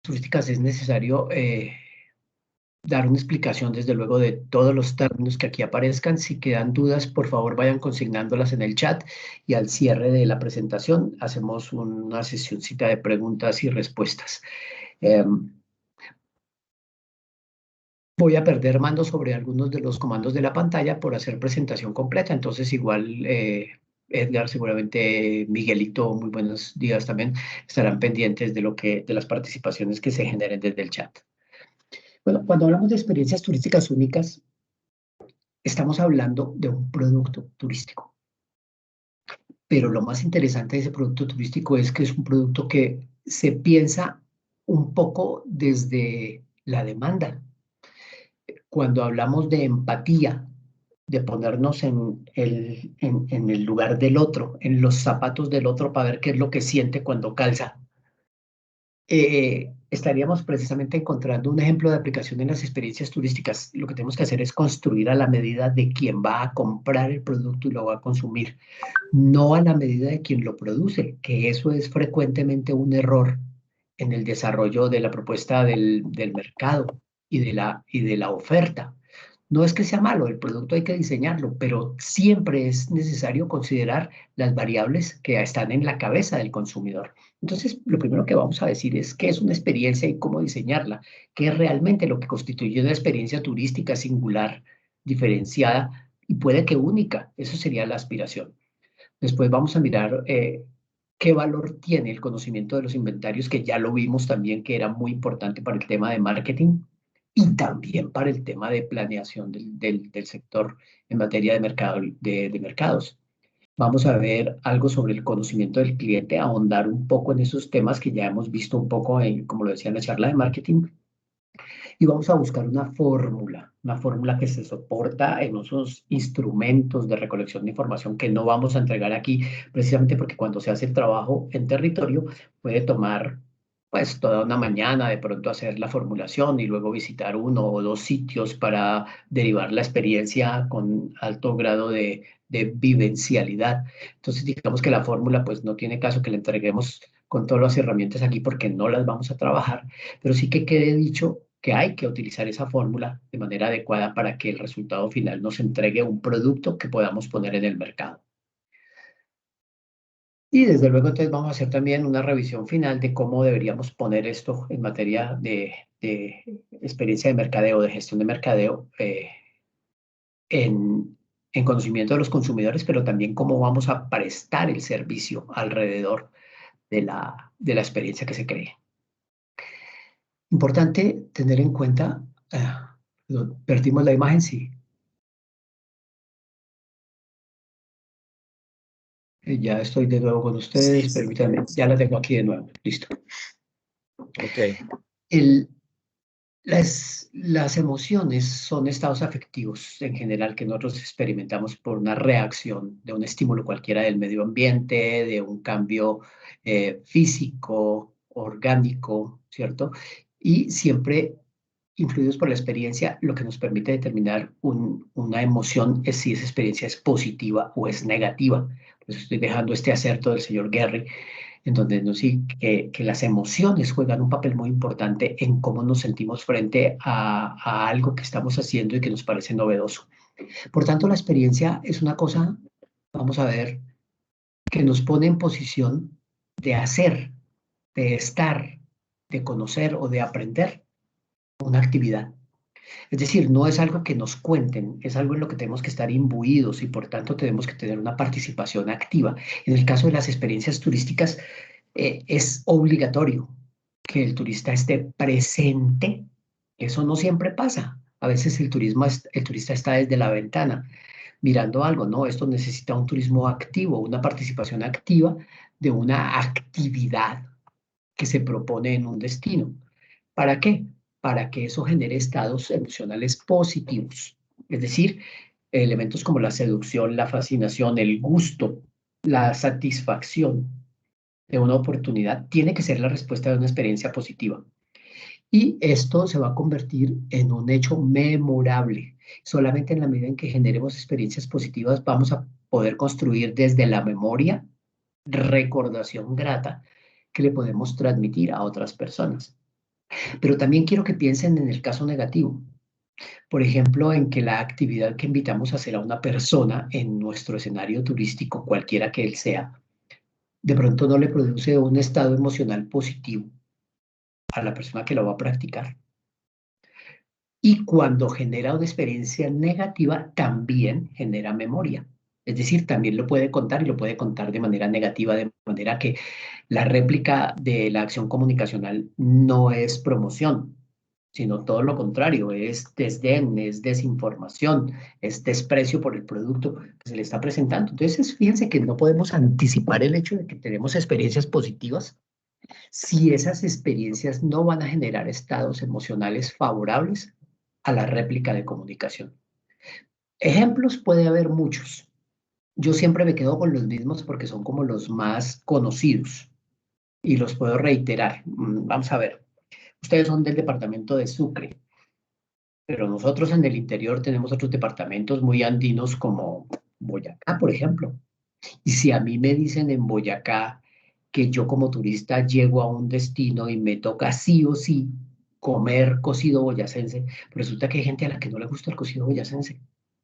turísticas es necesario dar una explicación, desde luego, de todos los términos que aquí aparezcan. Si quedan dudas, por favor, vayan consignándolas en el chat y al cierre de la presentación hacemos una sesioncita de preguntas y respuestas. Voy a perder mando sobre algunos de los comandos de la pantalla por hacer presentación completa, entonces igual Edgar, seguramente Miguelito, muy buenos días también, estarán pendientes de las participaciones que se generen desde el chat. Bueno, cuando hablamos de experiencias turísticas únicas, estamos hablando de un producto turístico. Pero lo más interesante de ese producto turístico es que es un producto que se piensa un poco desde la demanda. Cuando hablamos de empatía, de ponernos en el lugar del otro, en los zapatos del otro para ver qué es lo que siente cuando calza, estaríamos precisamente encontrando un ejemplo de aplicación en las experiencias turísticas. Lo que tenemos que hacer es construir a la medida de quien va a comprar el producto y lo va a consumir, no a la medida de quien lo produce, que eso es frecuentemente un error en el desarrollo de la propuesta del mercado y de la oferta. No es que sea malo, el producto hay que diseñarlo, pero siempre es necesario considerar las variables que están en la cabeza del consumidor. Entonces, lo primero que vamos a decir es qué es una experiencia y cómo diseñarla, qué es realmente lo que constituye una experiencia turística singular, diferenciada y puede que única. Eso sería la aspiración. Después vamos a mirar qué valor tiene el conocimiento de los inventarios, que ya lo vimos también que era muy importante para el tema de marketing y también para el tema de planeación del sector en materia de, de mercados. Vamos a ver algo sobre el conocimiento del cliente, ahondar un poco en esos temas que ya hemos visto un poco, como lo decía en la charla de marketing, y vamos a buscar una fórmula que se soporta en esos instrumentos de recolección de información que no vamos a entregar aquí, precisamente porque cuando se hace el trabajo en territorio puede tomar pues toda una mañana de pronto hacer la formulación y luego visitar uno o dos sitios para derivar la experiencia con alto grado de vivencialidad. Entonces digamos que la fórmula pues no tiene caso que la entreguemos con todas las herramientas aquí porque no las vamos a trabajar, pero sí que quede dicho que hay que utilizar esa fórmula de manera adecuada para que el resultado final nos entregue un producto que podamos poner en el mercado. Y desde luego entonces vamos a hacer también una revisión final de cómo deberíamos poner esto en materia de experiencia de mercadeo, de gestión de mercadeo, en conocimiento de los consumidores, pero también cómo vamos a prestar el servicio alrededor de la experiencia que se cree. Importante tener en cuenta, perdimos la imagen, sí. Ya estoy de nuevo con ustedes, Sí. permítanme, ya la tengo aquí de nuevo, listo. Ok. Las emociones son estados afectivos en general que nosotros experimentamos por una reacción de un estímulo cualquiera del medio ambiente, de un cambio físico, orgánico, ¿cierto? Y siempre influidos por la experiencia, lo que nos permite determinar una emoción es si esa experiencia es positiva o es negativa. Pues estoy dejando este acerto del señor Gehry en donde nos sí, que las emociones juegan un papel muy importante en cómo nos sentimos frente a algo que estamos haciendo y que nos parece novedoso. Por tanto, la experiencia es una cosa, vamos a ver, que nos pone en posición de hacer, de estar, de conocer o de aprender una actividad. Es decir, no es algo que nos cuenten, es algo en lo que tenemos que estar imbuidos y por tanto tenemos que tener una participación activa. En el caso de las experiencias turísticas, es obligatorio que el turista esté presente. Eso no siempre pasa. A veces el turista está desde la ventana mirando algo, ¿no? Esto necesita un turismo activo, una participación activa de una actividad que se propone en un destino. ¿Para qué? Para que eso genere estados emocionales positivos. Es decir, elementos como la seducción, la fascinación, el gusto, la satisfacción de una oportunidad, tiene que ser la respuesta de una experiencia positiva. Y esto se va a convertir en un hecho memorable. Solamente en la medida en que generemos experiencias positivas vamos a poder construir desde la memoria recordación grata que le podemos transmitir a otras personas. Pero también quiero que piensen en el caso negativo. Por ejemplo, en que la actividad que invitamos a hacer a una persona en nuestro escenario turístico, cualquiera que él sea, de pronto no le produce un estado emocional positivo a la persona que lo va a practicar. Y cuando genera una experiencia negativa, también genera memoria. Es decir, también lo puede contar y lo puede contar de manera negativa, de manera que la réplica de la acción comunicacional no es promoción, sino todo lo contrario, es desdén, es desinformación, es desprecio por el producto que se le está presentando. Entonces, fíjense que no podemos anticipar el hecho de que tenemos experiencias positivas si esas experiencias no van a generar estados emocionales favorables a la réplica de comunicación. Ejemplos puede haber muchos. Yo siempre me quedo con los mismos porque son como los más conocidos y los puedo reiterar. Vamos a ver. Ustedes son del departamento de Sucre, pero nosotros en el interior tenemos otros departamentos muy andinos como Boyacá, por ejemplo. Y si a mí me dicen en Boyacá que yo como turista llego a un destino y me toca sí o sí comer cocido boyacense, resulta que hay gente a la que no le gusta el cocido boyacense.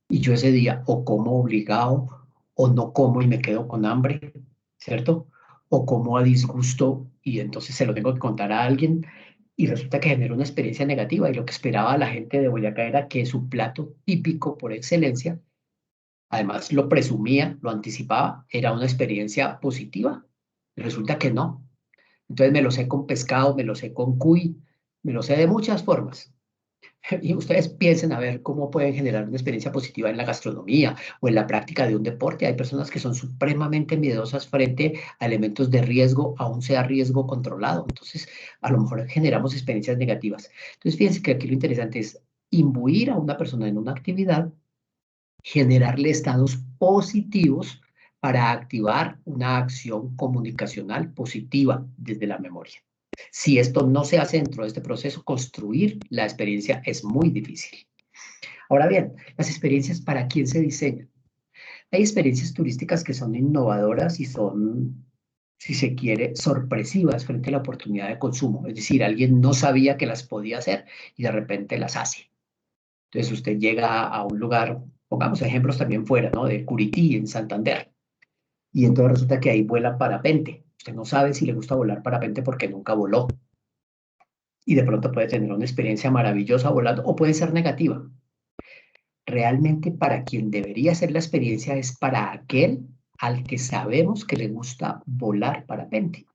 Y yo ese día o como obligado o no como y me quedo con hambre, ¿cierto? O como a disgusto y entonces se lo tengo que contar a alguien y resulta que genera una experiencia negativa y lo que esperaba la gente de Boyacá era que su plato típico por excelencia, además lo presumía, lo anticipaba, era una experiencia positiva. Resulta que no. Entonces me lo sé con pescado, me lo sé con cuy, me lo sé de muchas formas. Y ustedes piensen a ver cómo pueden generar una experiencia positiva en la gastronomía o en la práctica de un deporte. Hay personas que son supremamente miedosas frente a elementos de riesgo, aun sea riesgo controlado. Entonces, a lo mejor generamos experiencias negativas. Entonces, fíjense que aquí lo interesante es imbuir a una persona en una actividad, generarle estados positivos para activar una acción comunicacional positiva desde la memoria. Si esto no se hace dentro de este proceso, construir la experiencia es muy difícil. Ahora bien, las experiencias, ¿para quién se diseñan? Hay experiencias turísticas que son innovadoras y son, si se quiere, sorpresivas frente a la oportunidad de consumo. Es decir, alguien no sabía que las podía hacer y de repente las hace. Entonces usted llega a un lugar, pongamos ejemplos también fuera, ¿no? De Curití, en Santander, y entonces resulta que ahí vuela parapente. Usted no sabe si le gusta volar parapente porque nunca voló. Y de pronto puede tener una experiencia maravillosa volando o puede ser negativa. Realmente para quien debería ser la experiencia es para aquel al que sabemos que le gusta volar parapente.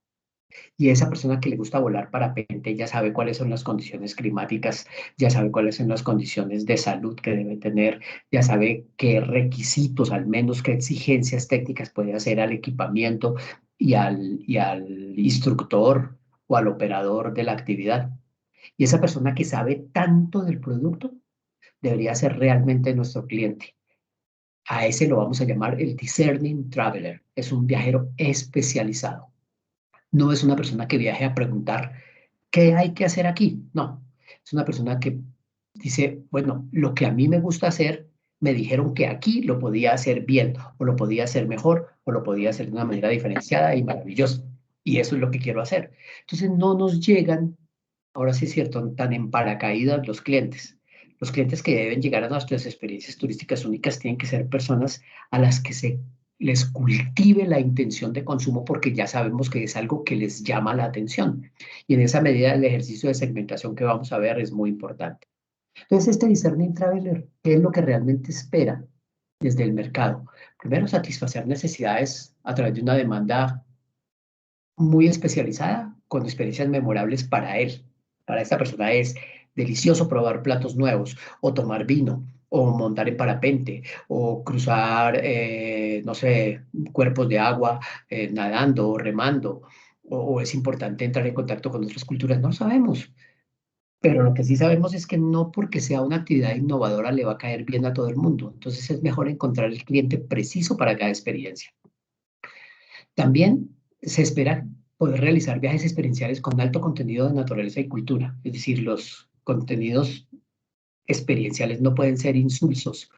Y esa persona que le gusta volar parapente ya sabe cuáles son las condiciones climáticas, ya sabe cuáles son las condiciones de salud que debe tener, ya sabe qué requisitos, al menos qué exigencias técnicas puede hacer al equipamiento y al instructor o al operador de la actividad. Y esa persona que sabe tanto del producto debería ser realmente nuestro cliente. A ese lo vamos a llamar el discerning traveler. Es un viajero especializado. No es una persona que viaje a preguntar qué hay que hacer aquí. No, es una persona que dice, bueno, lo que a mí me gusta hacer, me dijeron que aquí lo podía hacer bien, o lo podía hacer mejor, o lo podía hacer de una manera diferenciada y maravillosa. Y eso es lo que quiero hacer. Entonces no nos llegan, ahora sí es cierto, tan en paracaídas los clientes. Los clientes que deben llegar a nuestras experiencias turísticas únicas tienen que ser personas a las que se les cultive la intención de consumo porque ya sabemos que es algo que les llama la atención. Y en esa medida el ejercicio de segmentación que vamos a ver es muy importante. Entonces, este discerning traveler, ¿qué es lo que realmente espera desde el mercado? Primero, satisfacer necesidades a través de una demanda muy especializada, con experiencias memorables para él. Para esta persona es delicioso probar platos nuevos, o tomar vino, o montar en parapente, o cruzar, no sé, cuerpos de agua, nadando o remando, o es importante entrar en contacto con otras culturas, no lo sabemos. Pero lo que sí sabemos es que no porque sea una actividad innovadora le va a caer bien a todo el mundo. Entonces es mejor encontrar el cliente preciso para cada experiencia. También se espera poder realizar viajes experienciales con alto contenido de naturaleza y cultura. Es decir, los contenidos experienciales no pueden ser insulsos,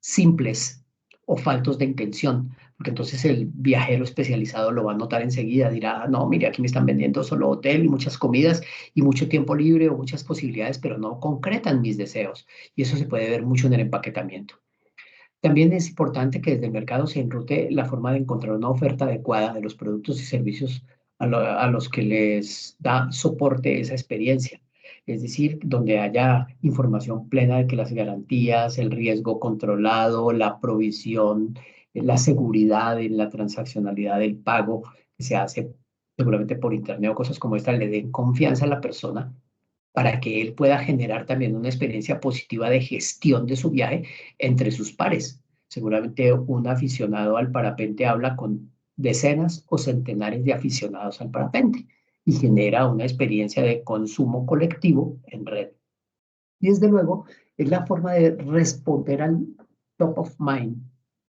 simples. o faltos de intención, porque entonces el viajero especializado lo va a notar enseguida, dirá, no, mire, aquí me están vendiendo solo hotel y muchas comidas y mucho tiempo libre o muchas posibilidades, pero no concretan mis deseos. Y eso se puede ver mucho en el empaquetamiento. También es importante que desde el mercado se enrute la forma de encontrar una oferta adecuada de los productos y servicios a los que les da soporte esa experiencia. Es decir, donde haya información plena de que las garantías, el riesgo controlado, la provisión, la seguridad en la transaccionalidad del pago que se hace seguramente por internet o cosas como esta le den confianza a la persona para que él pueda generar también una experiencia positiva de gestión de su viaje entre sus pares. Seguramente un aficionado al parapente habla con decenas o centenares de aficionados al parapente y genera una experiencia de consumo colectivo en red. Y desde luego es la forma de responder al top of mind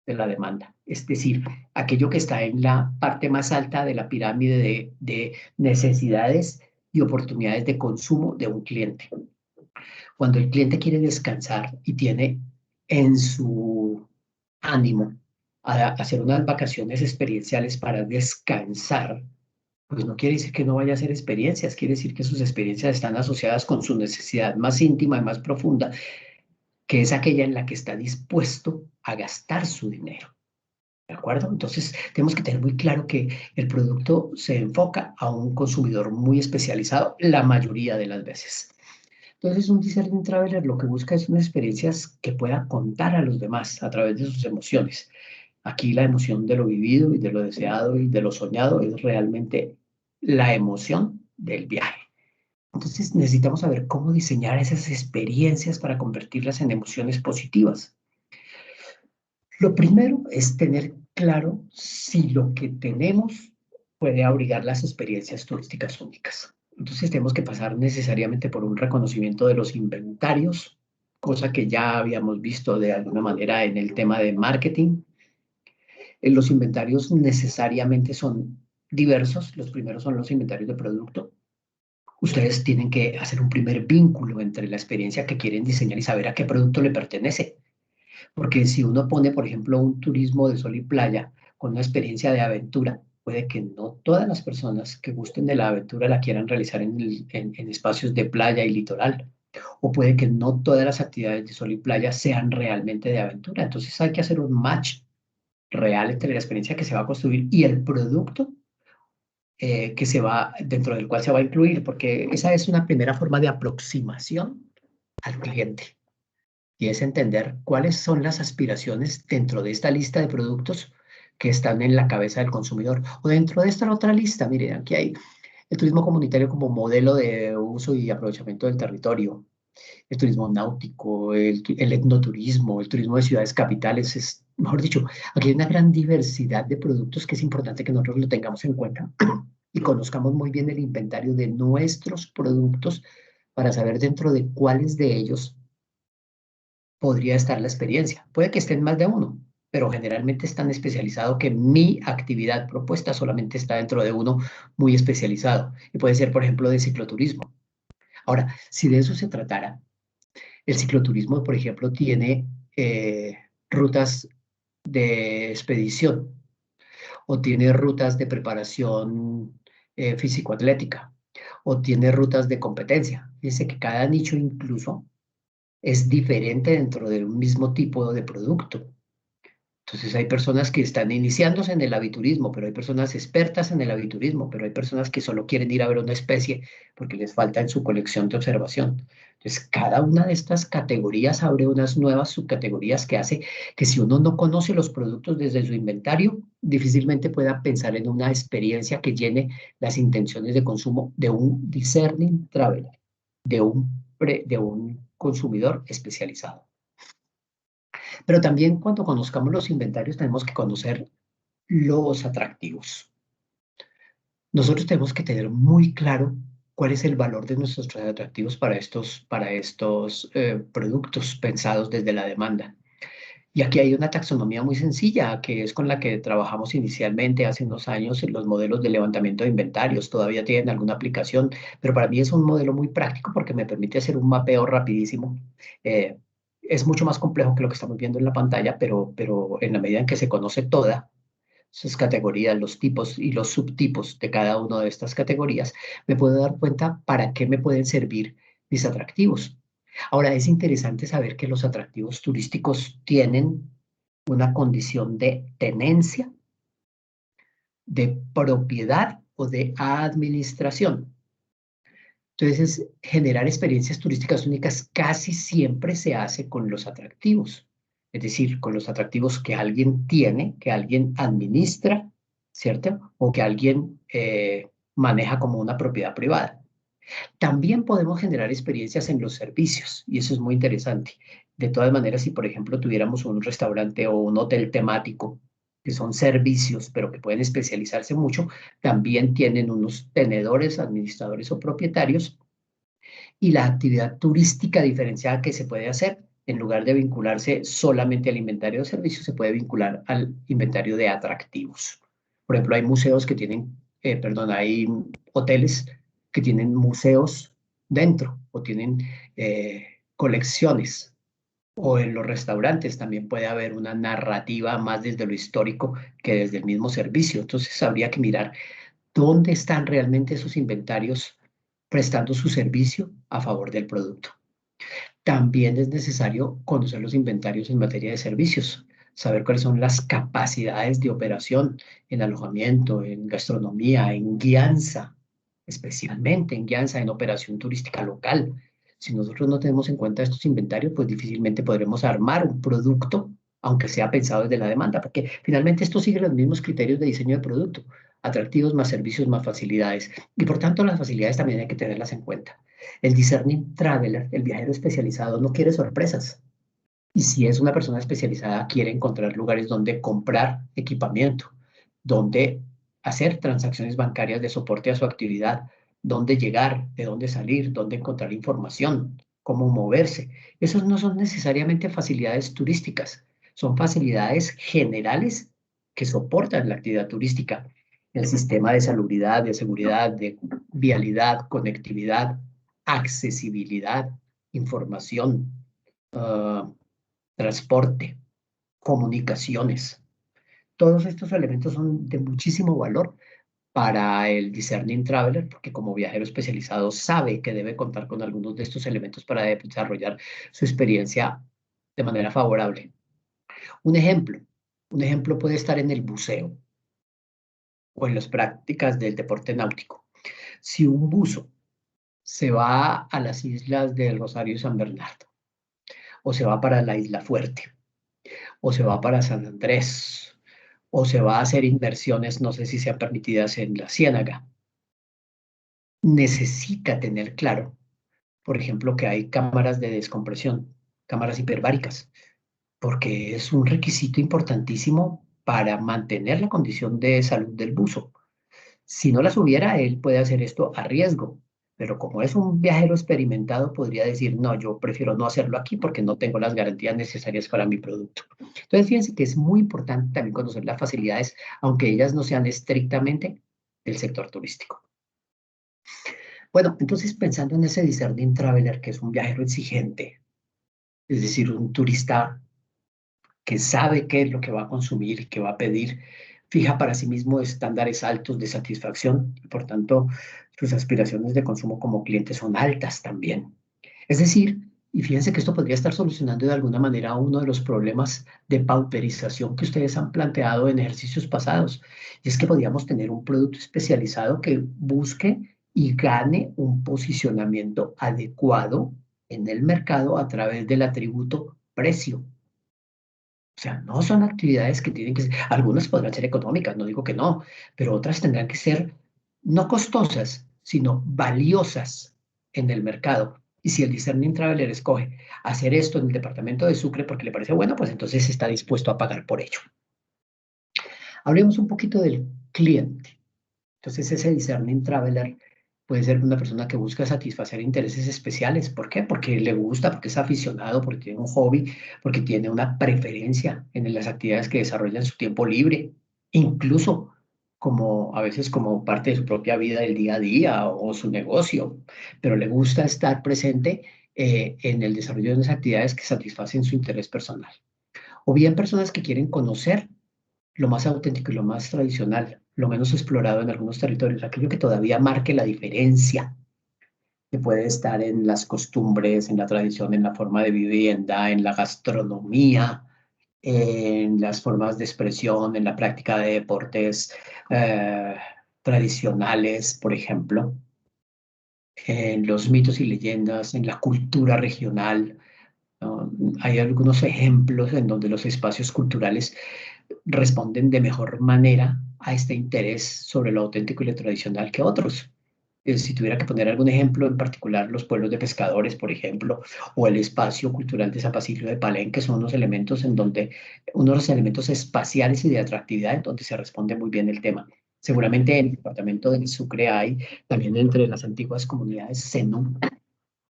de la demanda, es decir, aquello que está en la parte más alta de la pirámide de necesidades y oportunidades de consumo de un cliente. Cuando el cliente quiere descansar y tiene en su ánimo a hacer unas vacaciones experienciales para descansar, pues no quiere decir que no vaya a hacer experiencias, quiere decir que sus experiencias están asociadas con su necesidad más íntima y más profunda, que es aquella en la que está dispuesto a gastar su dinero. ¿De acuerdo? Entonces, tenemos que tener muy claro que el producto se enfoca a un consumidor muy especializado la mayoría de las veces. Entonces, un discerning traveler lo que busca es unas experiencias que pueda contar a los demás a través de sus emociones. Aquí la emoción de lo vivido y de lo deseado y de lo soñado es realmente la emoción del viaje. Entonces, necesitamos saber cómo diseñar esas experiencias para convertirlas en emociones positivas. Lo primero es tener claro si lo que tenemos puede abrigar las experiencias turísticas únicas. Entonces tenemos que pasar necesariamente por un reconocimiento de los inventarios, cosa que ya habíamos visto de alguna manera en el tema de marketing. Los inventarios necesariamente son diversos. Los primeros son los inventarios de producto. Ustedes tienen que hacer un primer vínculo entre la experiencia que quieren diseñar y saber a qué producto le pertenece. Porque si uno pone, por ejemplo, un turismo de sol y playa con una experiencia de aventura, puede que no todas las personas que gusten de la aventura la quieran realizar en espacios de playa y litoral. O puede que no todas las actividades de sol y playa sean realmente de aventura. Entonces hay que hacer un match real entre la experiencia que se va a construir y el producto que se va, dentro del cual se va a incluir, porque esa es una primera forma de aproximación al cliente y es entender cuáles son las aspiraciones dentro de esta lista de productos que están en la cabeza del consumidor. O dentro de esta otra lista, miren, aquí hay el turismo comunitario como modelo de uso y aprovechamiento del territorio, el turismo náutico, el etnoturismo, el turismo de ciudades capitales, es, mejor dicho, aquí hay una gran diversidad de productos que es importante que nosotros lo tengamos en cuenta y conozcamos muy bien el inventario de nuestros productos para saber dentro de cuáles de ellos podría estar la experiencia. Puede que estén más de uno, pero generalmente es tan especializado que mi actividad propuesta solamente está dentro de uno muy especializado. Y puede ser, por ejemplo, de cicloturismo. Ahora, si de eso se tratara, el cicloturismo, por ejemplo, tiene rutas de expedición o tiene rutas de preparación físico-atlética o tiene rutas de competencia. Dice que cada nicho incluso es diferente dentro de un mismo tipo de producto. Entonces hay personas que están iniciándose en el aviturismo, pero hay personas expertas en el aviturismo, pero hay personas que solo quieren ir a ver una especie porque les falta en su colección de observación. Entonces cada una de estas categorías abre unas nuevas subcategorías que hace que si uno no conoce los productos desde su inventario, difícilmente pueda pensar en una experiencia que llene las intenciones de consumo de un discerning traveler, de un consumidor especializado. Pero también cuando conozcamos los inventarios tenemos que conocer los atractivos. Nosotros tenemos que tener muy claro cuál es el valor de nuestros atractivos para estos productos pensados desde la demanda. Y aquí hay una taxonomía muy sencilla que es con la que trabajamos inicialmente hace unos años en los modelos de levantamiento de inventarios. Todavía tienen alguna aplicación, pero para mí es un modelo muy práctico porque me permite hacer un mapeo rapidísimo. Es mucho más complejo que lo que estamos viendo en la pantalla, pero en la medida en que se conoce toda sus categorías, los tipos y los subtipos de cada una de estas categorías, me puedo dar cuenta para qué me pueden servir mis atractivos. Ahora, es interesante saber que los atractivos turísticos tienen una condición de tenencia, de propiedad o de administración. Entonces, generar experiencias turísticas únicas casi siempre se hace con los atractivos, es decir, con los atractivos que alguien tiene, que alguien administra, ¿cierto? O que alguien maneja como una propiedad privada. También podemos generar experiencias en los servicios, y eso es muy interesante. De todas maneras, si por ejemplo tuviéramos un restaurante o un hotel temático, que son servicios, pero que pueden especializarse mucho, también tienen unos tenedores, administradores o propietarios, y la actividad turística diferenciada que se puede hacer, en lugar de vincularse solamente al inventario de servicios, se puede vincular al inventario de atractivos. Por ejemplo, hay museos que tienen, hay hoteles que tienen museos dentro o tienen colecciones. O en los restaurantes también puede haber una narrativa más desde lo histórico que desde el mismo servicio. Entonces habría que mirar dónde están realmente esos inventarios prestando su servicio a favor del producto. También es necesario conocer los inventarios en materia de servicios, saber cuáles son las capacidades de operación en alojamiento, en gastronomía, en guianza, especialmente en guianza, en operación turística local. Si nosotros no tenemos en cuenta estos inventarios, pues difícilmente podremos armar un producto, aunque sea pensado desde la demanda, porque finalmente esto sigue los mismos criterios de diseño de producto, atractivos más servicios más facilidades, y por tanto las facilidades también hay que tenerlas en cuenta. El discerning traveler, el viajero especializado, no quiere sorpresas. Y si es una persona especializada, quiere encontrar lugares donde comprar equipamiento, donde hacer transacciones bancarias de soporte a su actividad, dónde llegar, de dónde salir, dónde encontrar información, cómo moverse. Esos no son necesariamente facilidades turísticas, son facilidades generales que soportan la actividad turística. El sistema de salubridad, de seguridad, de vialidad, conectividad, accesibilidad, información, transporte, comunicaciones. Todos estos elementos son de muchísimo valor para el discerning traveler, porque como viajero especializado sabe que debe contar con algunos de estos elementos para desarrollar su experiencia de manera favorable. Un ejemplo, un ejemplo puede estar en el buceo o en las prácticas del deporte náutico. Si un buzo se va a las islas del Rosario y San Bernardo, o se va para la Isla Fuerte, o se va para San Andrés, o se va a hacer inversiones, no sé si sean permitidas en la Ciénaga, necesita tener claro, por ejemplo, que hay cámaras de descompresión, cámaras hiperbáricas, porque es un requisito importantísimo para mantener la condición de salud del buzo. Si no las hubiera, él puede hacer esto a riesgo, pero como es un viajero experimentado, podría decir, no, yo prefiero no hacerlo aquí porque no tengo las garantías necesarias para mi producto. Entonces, fíjense que es muy importante también conocer las facilidades, aunque ellas no sean estrictamente del sector turístico. Bueno, entonces pensando en ese discerning traveler, que es un viajero exigente, es decir, un turista que sabe qué es lo que va a consumir y qué va a pedir, fija para sí mismo estándares altos de satisfacción y por tanto sus aspiraciones de consumo como cliente son altas también. Es decir, y fíjense que esto podría estar solucionando de alguna manera uno de los problemas de pauperización que ustedes han planteado en ejercicios pasados, y es que podríamos tener un producto especializado que busque y gane un posicionamiento adecuado en el mercado a través del atributo precio. O sea, no son actividades que tienen que ser, algunas podrán ser económicas, no digo que no, pero otras tendrán que ser no costosas, sino valiosas en el mercado. Y si el discerning traveler escoge hacer esto en el departamento de Sucre porque le parece bueno, pues entonces está dispuesto a pagar por ello. Hablemos un poquito del cliente. Entonces ese discerning traveler puede ser una persona que busca satisfacer intereses especiales. ¿Por qué? Porque le gusta, porque es aficionado, porque tiene un hobby, porque tiene una preferencia en las actividades que desarrolla en su tiempo libre, incluso como a veces como parte de su propia vida del día a día o su negocio, pero le gusta estar presente en el desarrollo de unas actividades que satisfacen su interés personal. O bien personas que quieren conocer lo más auténtico y lo más tradicional, lo menos explorado en algunos territorios, aquello que todavía marque la diferencia, que puede estar en las costumbres, en la tradición, en la forma de vivienda, en la gastronomía, en las formas de expresión, en la práctica de deportes eh, tradicionales, por ejemplo, en los mitos y leyendas, en la cultura regional. ¿No? Hay algunos ejemplos en donde los espacios culturales responden de mejor manera a este interés sobre lo auténtico y lo tradicional que otros. Si tuviera que poner algún ejemplo en particular, los pueblos de pescadores, por ejemplo, o el espacio cultural de Zapacillo de Palenque son unos elementos en donde, unos elementos espaciales y de atractividad en donde se responde muy bien el tema. Seguramente en el departamento del Sucre hay también entre las antiguas comunidades Zenú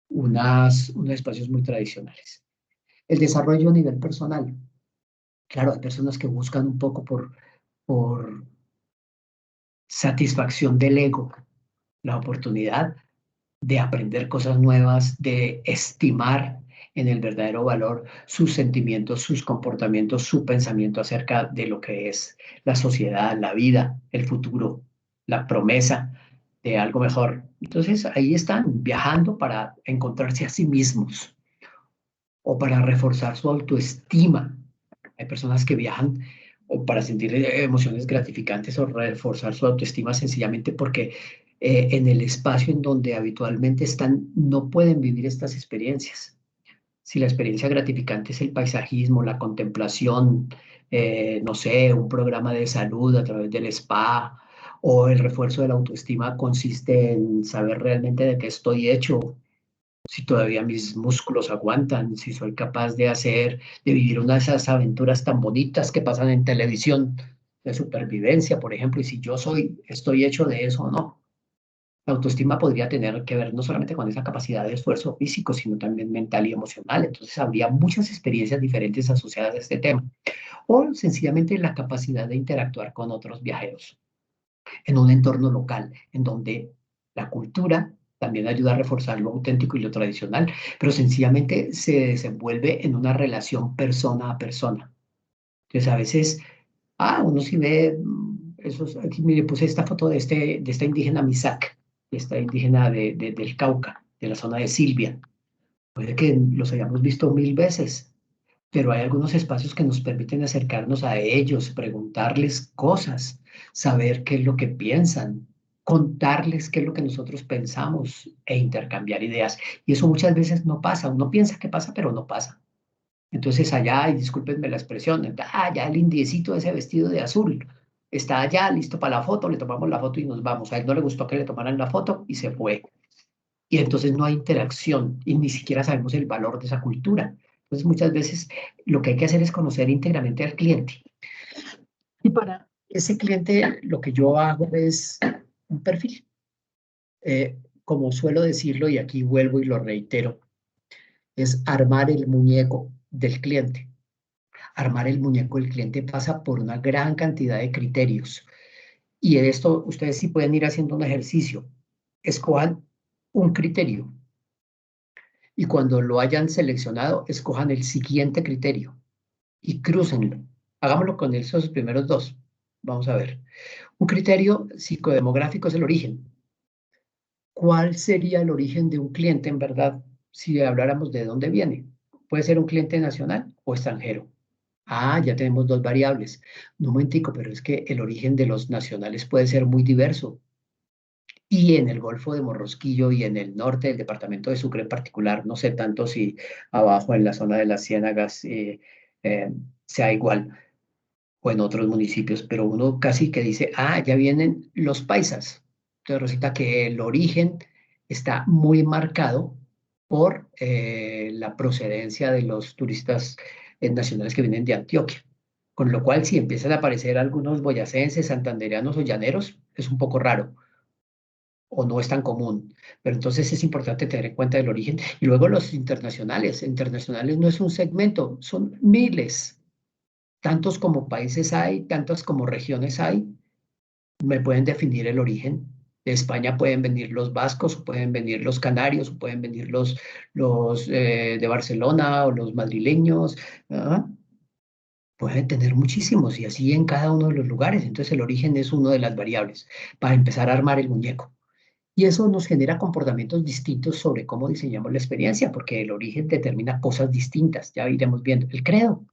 unos espacios muy tradicionales. El desarrollo a nivel personal. Claro, hay personas que buscan un poco por satisfacción del ego, la oportunidad de aprender cosas nuevas, de estimar en el verdadero valor sus sentimientos, sus comportamientos, su pensamiento acerca de lo que es la sociedad, la vida, el futuro, la promesa de algo mejor. Entonces ahí están viajando para encontrarse a sí mismos o para reforzar su autoestima. Hay personas que viajan o para sentir emociones gratificantes o reforzar su autoestima sencillamente porque en el espacio en donde habitualmente están no pueden vivir estas experiencias. Si la experiencia gratificante es el paisajismo, la contemplación, no sé, un programa de salud a través del spa o el refuerzo de la autoestima consiste en saber realmente de qué estoy hecho, si todavía mis músculos aguantan, si soy capaz de vivir una de esas aventuras tan bonitas que pasan en televisión de supervivencia, por ejemplo, y si estoy hecho de eso o no. La autoestima podría tener que ver no solamente con esa capacidad de esfuerzo físico, sino también mental y emocional. Entonces, habría muchas experiencias diferentes asociadas a este tema. O sencillamente la capacidad de interactuar con otros viajeros en un entorno local, en donde la cultura también ayuda a reforzar lo auténtico y lo tradicional, pero sencillamente se desenvuelve en una relación persona a persona. Entonces, a veces, uno sí ve, aquí mire, puse esta foto de esta indígena Misak, esta indígena del Cauca, de la zona de Silvia. Puede que los hayamos visto 1000 veces, pero hay algunos espacios que nos permiten acercarnos a ellos, preguntarles cosas, saber qué es lo que piensan, contarles qué es lo que nosotros pensamos e intercambiar ideas. Y eso muchas veces no pasa. Uno piensa que pasa, pero no pasa. Entonces allá, y discúlpenme la expresión, ya el indiecito ese vestido de azul está allá, listo para la foto, le tomamos la foto y nos vamos. A él no le gustó que le tomaran la foto y se fue. Y entonces no hay interacción y ni siquiera sabemos el valor de esa cultura. Entonces muchas veces lo que hay que hacer es conocer íntegramente al cliente. Y para ese cliente lo que yo hago es un perfil. Como suelo decirlo, y aquí vuelvo y lo reitero, es armar el muñeco del cliente. Armar el muñeco del cliente pasa por una gran cantidad de criterios. Y en esto ustedes sí pueden ir haciendo un ejercicio. Escojan un criterio y cuando lo hayan seleccionado, escojan el siguiente criterio y crúcenlo. Hagámoslo con esos primeros dos. Vamos a ver. Un criterio psicodemográfico es el origen. ¿Cuál sería el origen de un cliente en verdad si habláramos de dónde viene? Puede ser un cliente nacional o extranjero. Ya tenemos dos variables. No, un momentico, pero es que el origen de los nacionales puede ser muy diverso. Y en el Golfo de Morrosquillo y en el norte del departamento de Sucre en particular, no sé tanto si abajo en la zona de las Ciénagas eh, sea igual o en otros municipios, pero uno casi que dice, ya vienen los paisas. Entonces resulta que el origen está muy marcado por la procedencia de los turistas nacionales que vienen de Antioquia. Con lo cual, si empiezan a aparecer algunos boyacenses, santandereanos o llaneros, es un poco raro o no es tan común. Pero entonces es importante tener en cuenta el origen. Y luego los internacionales. Internacionales no es un segmento, son miles. Tantos como países hay, tantas como regiones hay, me pueden definir el origen De España pueden venir los vascos, o pueden venir los canarios, o pueden venir los de Barcelona o los madrileños. ¿Ah? Pueden tener muchísimos y así en cada uno de los lugares. Entonces el origen es una de las variables para empezar a armar el muñeco. Y eso nos genera comportamientos distintos sobre cómo diseñamos la experiencia, porque el origen determina cosas distintas. Ya iremos viendo. El credo.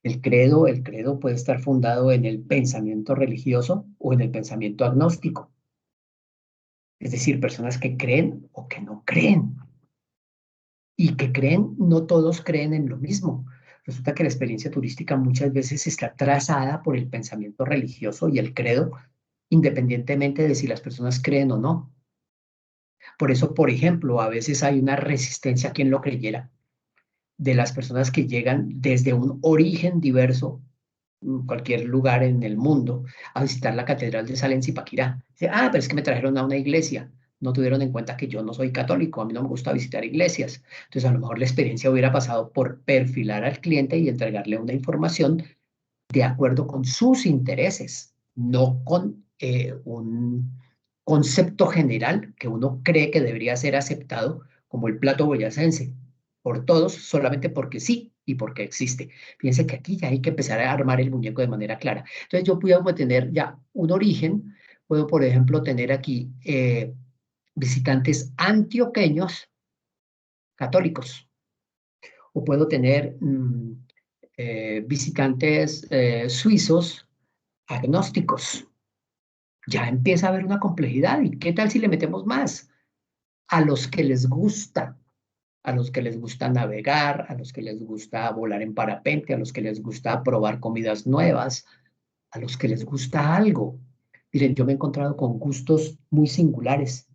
El credo puede estar fundado en el pensamiento religioso o en el pensamiento agnóstico. Es decir, personas que creen o que no creen. Y que creen, no todos creen en lo mismo. Resulta que la experiencia turística muchas veces está trazada por el pensamiento religioso y el credo, independientemente de si las personas creen o no. Por eso, por ejemplo, a veces hay una resistencia a quien lo creyera de las personas que llegan desde un origen diverso, cualquier lugar en el mundo, a visitar la Catedral de Sal en Zipaquirá. Dice, ah, pero es que me trajeron a una iglesia. No tuvieron en cuenta que yo no soy católico, a mí no me gusta visitar iglesias. Entonces, a lo mejor la experiencia hubiera pasado por perfilar al cliente y entregarle una información de acuerdo con sus intereses, no con un concepto general que uno cree que debería ser aceptado como el plato boyacense por todos solamente porque sí y porque existe. Fíjense que aquí ya hay que empezar a armar el muñeco de manera clara. Entonces yo puedo tener ya un origen, puedo por ejemplo tener aquí visitantes antioqueños católicos o puedo tener visitantes suizos agnósticos. Ya empieza a haber una complejidad. ¿Y qué tal si le metemos más? A los que les gusta, a los que les gusta navegar, a los que les gusta volar en parapente, a los que les gusta probar comidas nuevas, a los que les gusta algo. Miren, yo me he encontrado con gustos muy singulares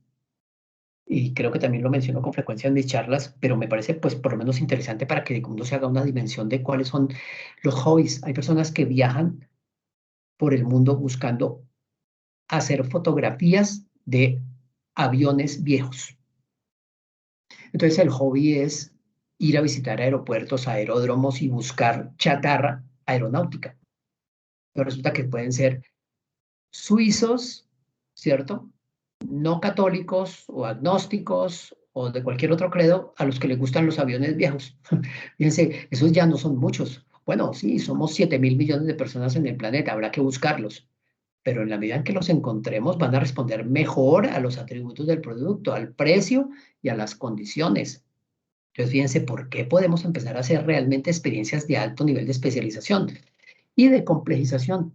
y creo que también lo menciono con frecuencia en mis charlas, pero me parece pues por lo menos interesante para que uno se haga una dimensión de cuáles son los hobbies. Hay personas que viajan por el mundo buscando hacer fotografías de aviones viejos. Entonces el hobby es ir a visitar aeropuertos, aeródromos y buscar chatarra aeronáutica. Pero resulta que pueden ser suizos, ¿cierto? No católicos o agnósticos o de cualquier otro credo a los que les gustan los aviones viejos. Fíjense, esos ya no son muchos. Bueno, sí, somos 7.000 millones de personas en el planeta, habrá que buscarlos. Pero en la medida en que los encontremos, van a responder mejor a los atributos del producto, al precio y a las condiciones. Entonces, fíjense por qué podemos empezar a hacer realmente experiencias de alto nivel de especialización y de complejización.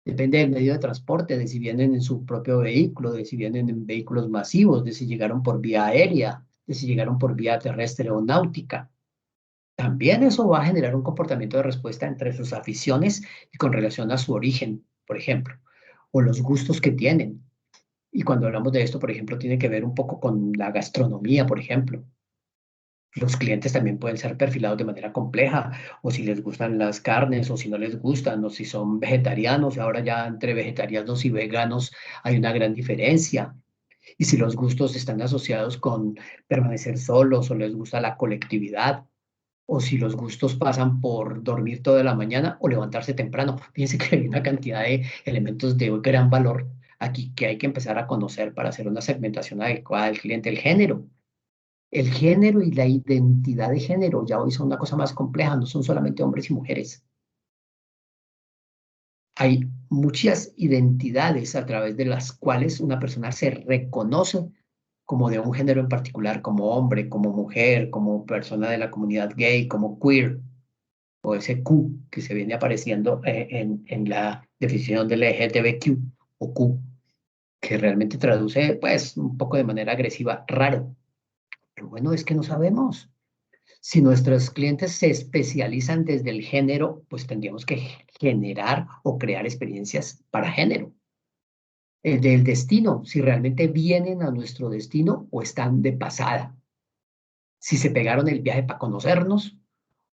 Depende del medio de transporte, de si vienen en su propio vehículo, de si vienen en vehículos masivos, de si llegaron por vía aérea, de si llegaron por vía terrestre o náutica. También eso va a generar un comportamiento de respuesta entre sus aficiones y con relación a su origen, por ejemplo, o los gustos que tienen. Y cuando hablamos de esto, por ejemplo, tiene que ver un poco con la gastronomía, por ejemplo. Los clientes también pueden ser perfilados de manera compleja, o si les gustan las carnes, o si no les gustan, o si son vegetarianos. Ahora ya entre vegetarianos y veganos hay una gran diferencia. Y si los gustos están asociados con permanecer solos, o les gusta la colectividad, o si los gustos pasan por dormir toda la mañana o levantarse temprano. Fíjense que hay una cantidad de elementos de gran valor aquí que hay que empezar a conocer para hacer una segmentación adecuada del cliente. El género y la identidad de género ya hoy son una cosa más compleja, no son solamente hombres y mujeres. Hay muchas identidades a través de las cuales una persona se reconoce como de un género en particular, como hombre, como mujer, como persona de la comunidad gay, como queer, o ese Q que se viene apareciendo en la definición del LGTBQ o Q, que realmente traduce pues un poco de manera agresiva, raro. Pero bueno, es que no sabemos. Si nuestros clientes se especializan desde el género, pues tendríamos que generar o crear experiencias para género. Del destino, si realmente vienen a nuestro destino o están de pasada. Si se pegaron el viaje para conocernos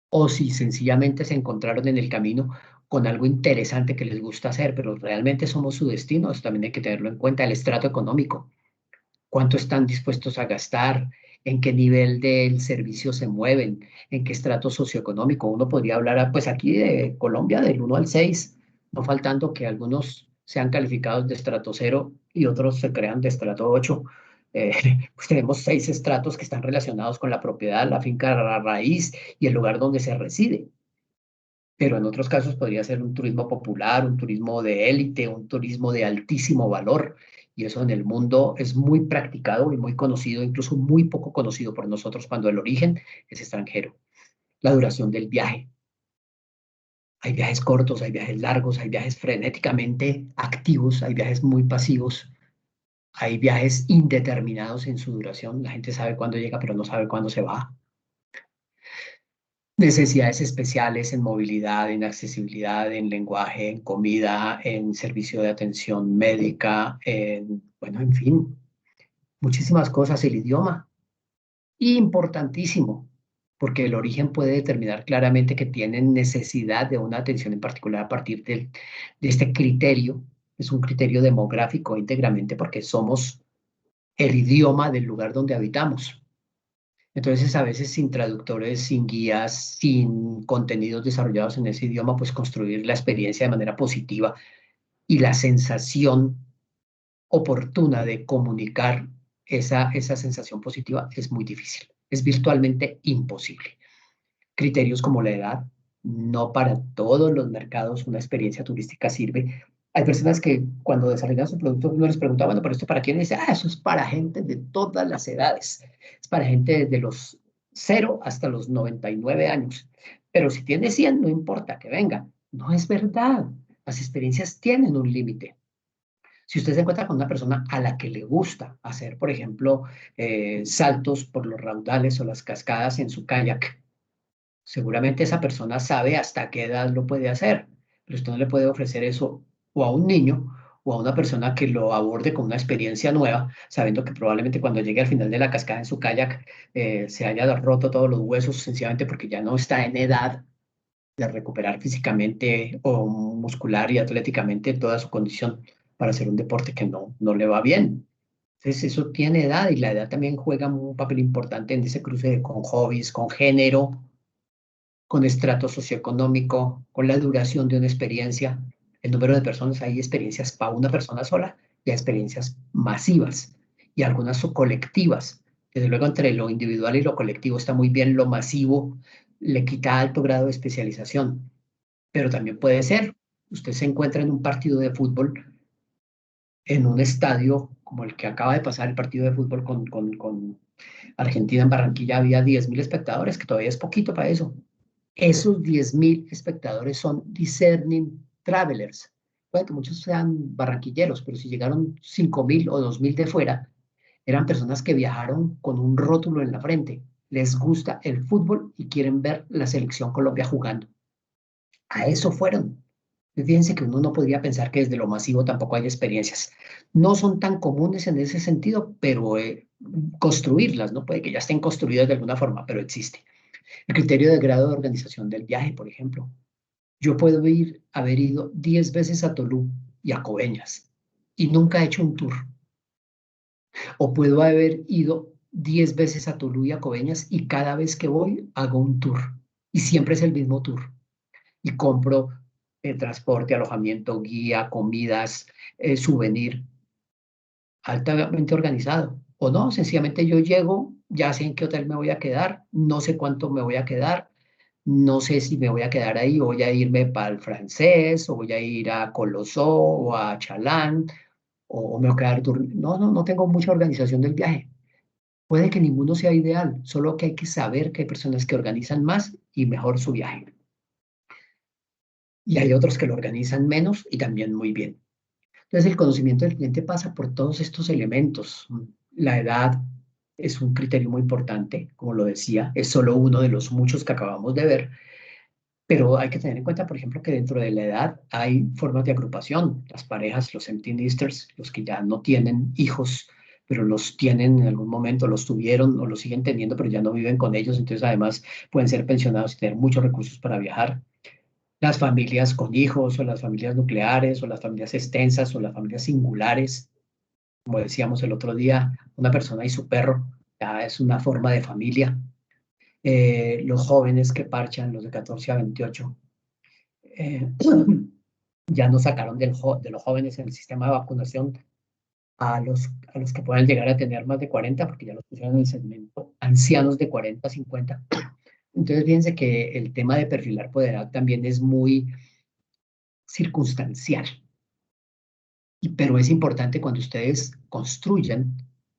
o si sencillamente se encontraron en el camino con algo interesante que les gusta hacer, pero realmente somos su destino. Eso también hay que tenerlo en cuenta. El estrato económico, cuánto están dispuestos a gastar, en qué nivel del servicio se mueven, en qué estrato socioeconómico. Uno podría hablar, pues aquí de Colombia, del 1 al 6, no faltando que algunos sean calificados de estrato 0 y otros se crean de estrato 8. Eh, pues tenemos 6 estratos que están relacionados con la propiedad, la finca, la raíz y el lugar donde se reside. Pero en otros casos podría ser un turismo popular, un turismo de élite, un turismo de altísimo valor. Y eso en el mundo es muy practicado y muy conocido, incluso muy poco conocido por nosotros cuando el origen es extranjero. La duración del viaje. Hay viajes cortos, hay viajes largos, hay viajes frenéticamente activos, hay viajes muy pasivos, hay viajes indeterminados en su duración. La gente sabe cuándo llega, pero no sabe cuándo se va. Necesidades especiales en movilidad, en accesibilidad, en lenguaje, en comida, en servicio de atención médica, bueno, en fin, muchísimas cosas. El idioma, importantísimo, porque el origen puede determinar claramente que tienen necesidad de una atención en particular a partir de este criterio. Es un criterio demográfico íntegramente porque somos el idioma del lugar donde habitamos. Entonces, a veces sin traductores, sin guías, sin contenidos desarrollados en ese idioma, pues construir la experiencia de manera positiva y la sensación oportuna de comunicar esa sensación positiva es muy difícil. Es virtualmente imposible. Criterios como la edad, no para todos los mercados una experiencia turística sirve. Hay personas que cuando desarrollan su producto uno les pregunta, bueno, pero esto para quién? Y dice, eso es para gente de todas las edades. Es para gente desde los 0 hasta los 99 años. Pero si tiene 100, no importa que venga. No es verdad. Las experiencias tienen un límite. Si usted se encuentra con una persona a la que le gusta hacer, por ejemplo, saltos por los raudales o las cascadas en su kayak, seguramente esa persona sabe hasta qué edad lo puede hacer, pero usted no le puede ofrecer eso o a un niño o a una persona que lo aborde con una experiencia nueva, sabiendo que probablemente cuando llegue al final de la cascada en su kayak se haya roto todos los huesos, sencillamente porque ya no está en edad de recuperar físicamente o muscular y atléticamente toda su condición para hacer un deporte que no le va bien. Entonces, eso tiene edad y la edad también juega un papel importante en ese cruce con hobbies, con género, con estrato socioeconómico, con la duración de una experiencia, el número de personas. Hay experiencias para una persona sola y hay experiencias masivas y algunas son colectivas. Desde luego, entre lo individual y lo colectivo está muy bien. Lo masivo le quita alto grado de especialización, pero también puede ser. Usted se encuentra en un partido de fútbol, en un estadio como el que acaba de pasar el partido de fútbol con Argentina en Barranquilla, había 10.000 espectadores, que todavía es poquito para eso. Esos 10.000 espectadores son discerning travelers. Puede que muchos sean barranquilleros, pero si llegaron 5.000 o 2.000 de fuera, eran personas que viajaron con un rótulo en la frente. Les gusta el fútbol y quieren ver la selección Colombia jugando. A eso fueron. Fíjense que uno no podría pensar que desde lo masivo tampoco hay experiencias. No son tan comunes en ese sentido, pero construirlas, ¿no? Puede que ya estén construidas de alguna forma, pero existe. El criterio de grado de organización del viaje, por ejemplo. Yo puedo haber ido 10 veces a Tolú y a Coveñas y nunca he hecho un tour. O puedo haber ido 10 veces a Tolú y a Coveñas y cada vez que voy hago un tour. Y siempre es el mismo tour. Y compro transporte, alojamiento, guía, comidas, souvenir, altamente organizado. O no, sencillamente yo llego, ya sé en qué hotel me voy a quedar, no sé cuánto me voy a quedar, no sé si me voy a quedar ahí o voy a irme para el Francés, o voy a ir a Colosó o a Chalán, o me voy a quedar durmiendo. No tengo mucha organización del viaje. Puede que ninguno sea ideal, solo que hay que saber que hay personas que organizan más y mejor su viaje. Y hay otros que lo organizan menos y también muy bien. Entonces, el conocimiento del cliente pasa por todos estos elementos. La edad es un criterio muy importante, como lo decía, es solo uno de los muchos que acabamos de ver, pero hay que tener en cuenta, por ejemplo, que dentro de la edad hay formas de agrupación. Las parejas, los empty nesters, los que ya no tienen hijos, pero los tienen en algún momento, los tuvieron o los siguen teniendo, pero ya no viven con ellos, entonces además pueden ser pensionados y tener muchos recursos para viajar. Las familias con hijos o las familias nucleares o las familias extensas o las familias singulares, como decíamos el otro día, una persona y su perro, ya es una forma de familia. Los jóvenes que parchan, los de 14 a 28, eh, ya nos sacaron de los jóvenes en el sistema de vacunación a los que puedan llegar a tener más de 40, porque ya los pusieron en el segmento ancianos de 40 a 50. Entonces, fíjense que el tema de perfilar por edad también es muy circunstancial, pero es importante cuando ustedes construyan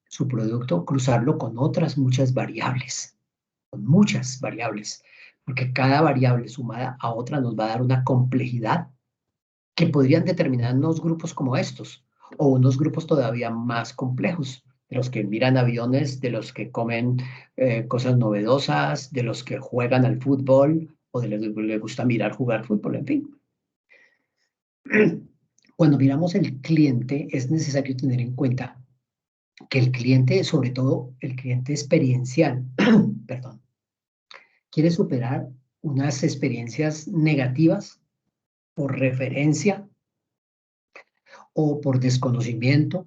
su producto, cruzarlo con otras muchas variables, porque cada variable sumada a otra nos va a dar una complejidad que podrían determinar unos grupos como estos, o unos grupos todavía más complejos, de los que miran aviones, de los que comen cosas novedosas, de los que juegan al fútbol, o de los que les gusta mirar jugar fútbol, en fin. Cuando miramos el cliente, es necesario tener en cuenta que el cliente, sobre todo el cliente experiencial, perdón, quiere superar unas experiencias negativas por referencia o por desconocimiento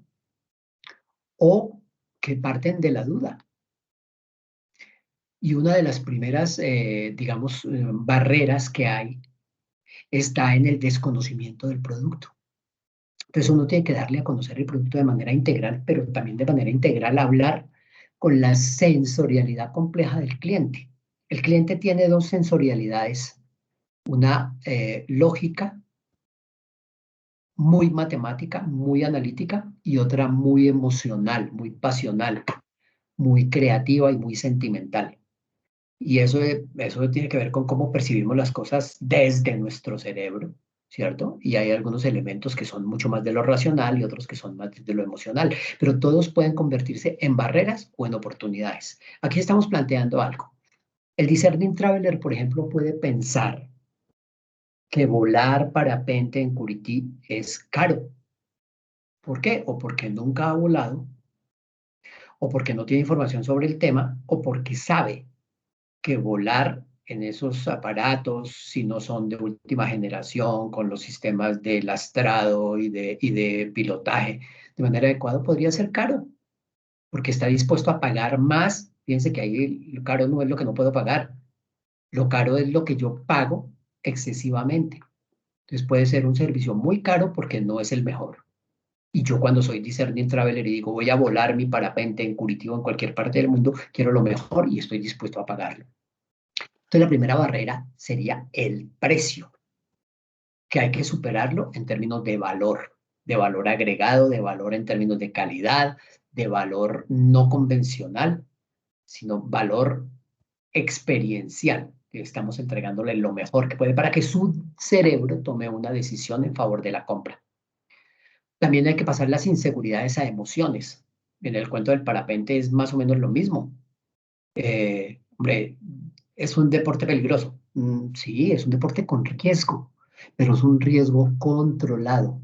o que parten de la duda. Y una de las primeras, digamos, barreras que hay está en el desconocimiento del producto. Entonces uno tiene que darle a conocer el producto de manera integral, pero también de manera integral hablar con la sensorialidad compleja del cliente. El cliente tiene dos sensorialidades, una lógica, muy matemática, muy analítica, y otra muy emocional, muy pasional, muy creativa y muy sentimental. Y eso tiene que ver con cómo percibimos las cosas desde nuestro cerebro, ¿cierto? Y hay algunos elementos que son mucho más de lo racional y otros que son más de lo emocional, pero todos pueden convertirse en barreras o en oportunidades. Aquí estamos planteando algo. El discerning traveler, por ejemplo, puede pensar que volar parapente en Curití es caro. ¿Por qué? O porque nunca ha volado, o porque no tiene información sobre el tema, o porque sabe que volar en esos aparatos, si no son de última generación, con los sistemas de lastrado y de pilotaje de manera adecuada, podría ser caro, porque está dispuesto a pagar más. Fíjense que ahí lo caro no es lo que no puedo pagar, lo caro es lo que yo pago excesivamente. Entonces puede ser un servicio muy caro porque no es el mejor. Y yo cuando soy discerning traveler y digo voy a volar mi parapente en Curitiba, en cualquier parte del mundo, quiero lo mejor y estoy dispuesto a pagarlo. Entonces, la primera barrera sería el precio, que hay que superarlo en términos de valor agregado, de valor en términos de calidad, de valor no convencional, sino valor experiencial, que estamos entregándole lo mejor que puede para que su cerebro tome una decisión en favor de la compra. También hay que pasar las inseguridades a emociones. En el cuento del parapente es más o menos lo mismo. Hombre, es un deporte peligroso. Sí, es un deporte con riesgo, pero es un riesgo controlado,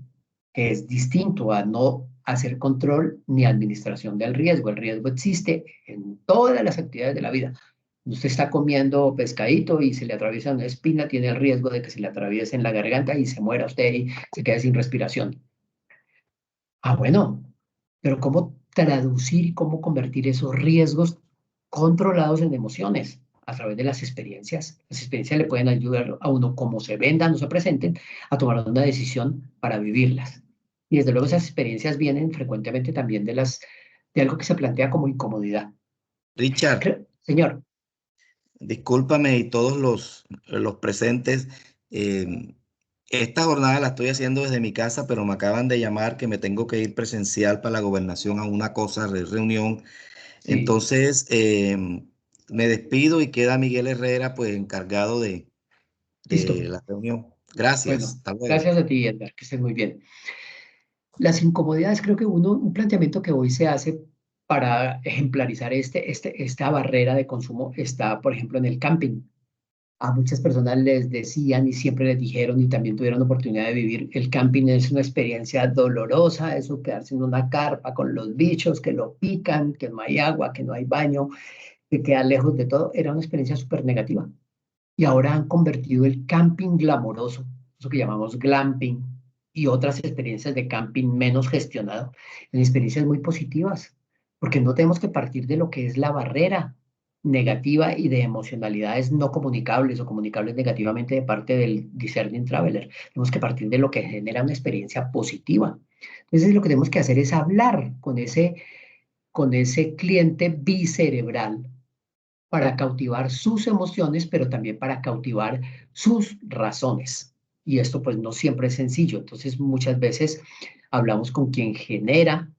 que es distinto a no hacer control ni administración del riesgo. El riesgo existe en todas las actividades de la vida. Usted está comiendo pescadito y se le atraviesa una espina, tiene el riesgo de que se le atraviese en la garganta y se muera usted y se quede sin respiración. Ah, bueno, pero ¿cómo traducir y cómo convertir esos riesgos controlados en emociones? A través de las experiencias. Las experiencias le pueden ayudar a uno, como se vendan o se presenten, a tomar una decisión para vivirlas. Y desde luego esas experiencias vienen frecuentemente también de algo que se plantea como incomodidad. Richard, Señor, discúlpame y todos los presentes. eh, Esta jornada la estoy haciendo desde mi casa, pero me acaban de llamar que me tengo que ir presencial para la gobernación a una cosa, reunión. sí, Entonces, me despido y queda Miguel Herrera, pues, encargado listo. de la reunión. Gracias. Bueno, Hasta luego. gracias a ti, Edgar, que estés muy bien. Las incomodidades, creo que un planteamiento que hoy se hace para ejemplarizar esta barrera de consumo está, por ejemplo, en el camping. A muchas personas les decían y siempre les dijeron y también tuvieron oportunidad de vivir, el camping es una experiencia dolorosa, eso quedarse en una carpa con los bichos que lo pican, que no hay agua, que no hay baño, que queda lejos de todo, era una experiencia súper negativa. Y ahora han convertido el camping glamoroso, eso que llamamos glamping, y otras experiencias de camping menos gestionado, en experiencias muy positivas, porque no tenemos que partir de lo que es la barrera negativa y de emocionalidades no comunicables o comunicables negativamente de parte del discerning traveler. Tenemos que partir de lo que genera una experiencia positiva. Entonces lo que tenemos que hacer es hablar con ese cliente bicerebral para cautivar sus emociones, pero también para cautivar sus razones. Y esto pues no siempre es sencillo. Entonces muchas veces hablamos con quien genera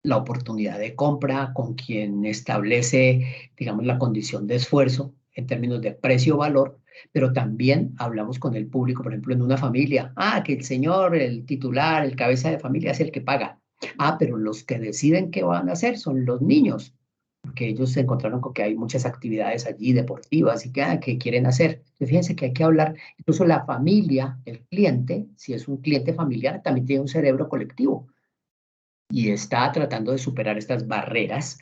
la oportunidad de compra, con quien establece, digamos, la condición de esfuerzo en términos de precio-valor, pero también hablamos con el público, por ejemplo, en una familia. Ah, que el señor, el titular, el cabeza de familia es el que paga. Ah, pero los que deciden qué van a hacer son los niños, porque ellos se encontraron con que hay muchas actividades allí deportivas y que quieren hacer. Entonces, fíjense que hay que hablar, incluso la familia, el cliente, si es un cliente familiar, también tiene un cerebro colectivo y está tratando de superar estas barreras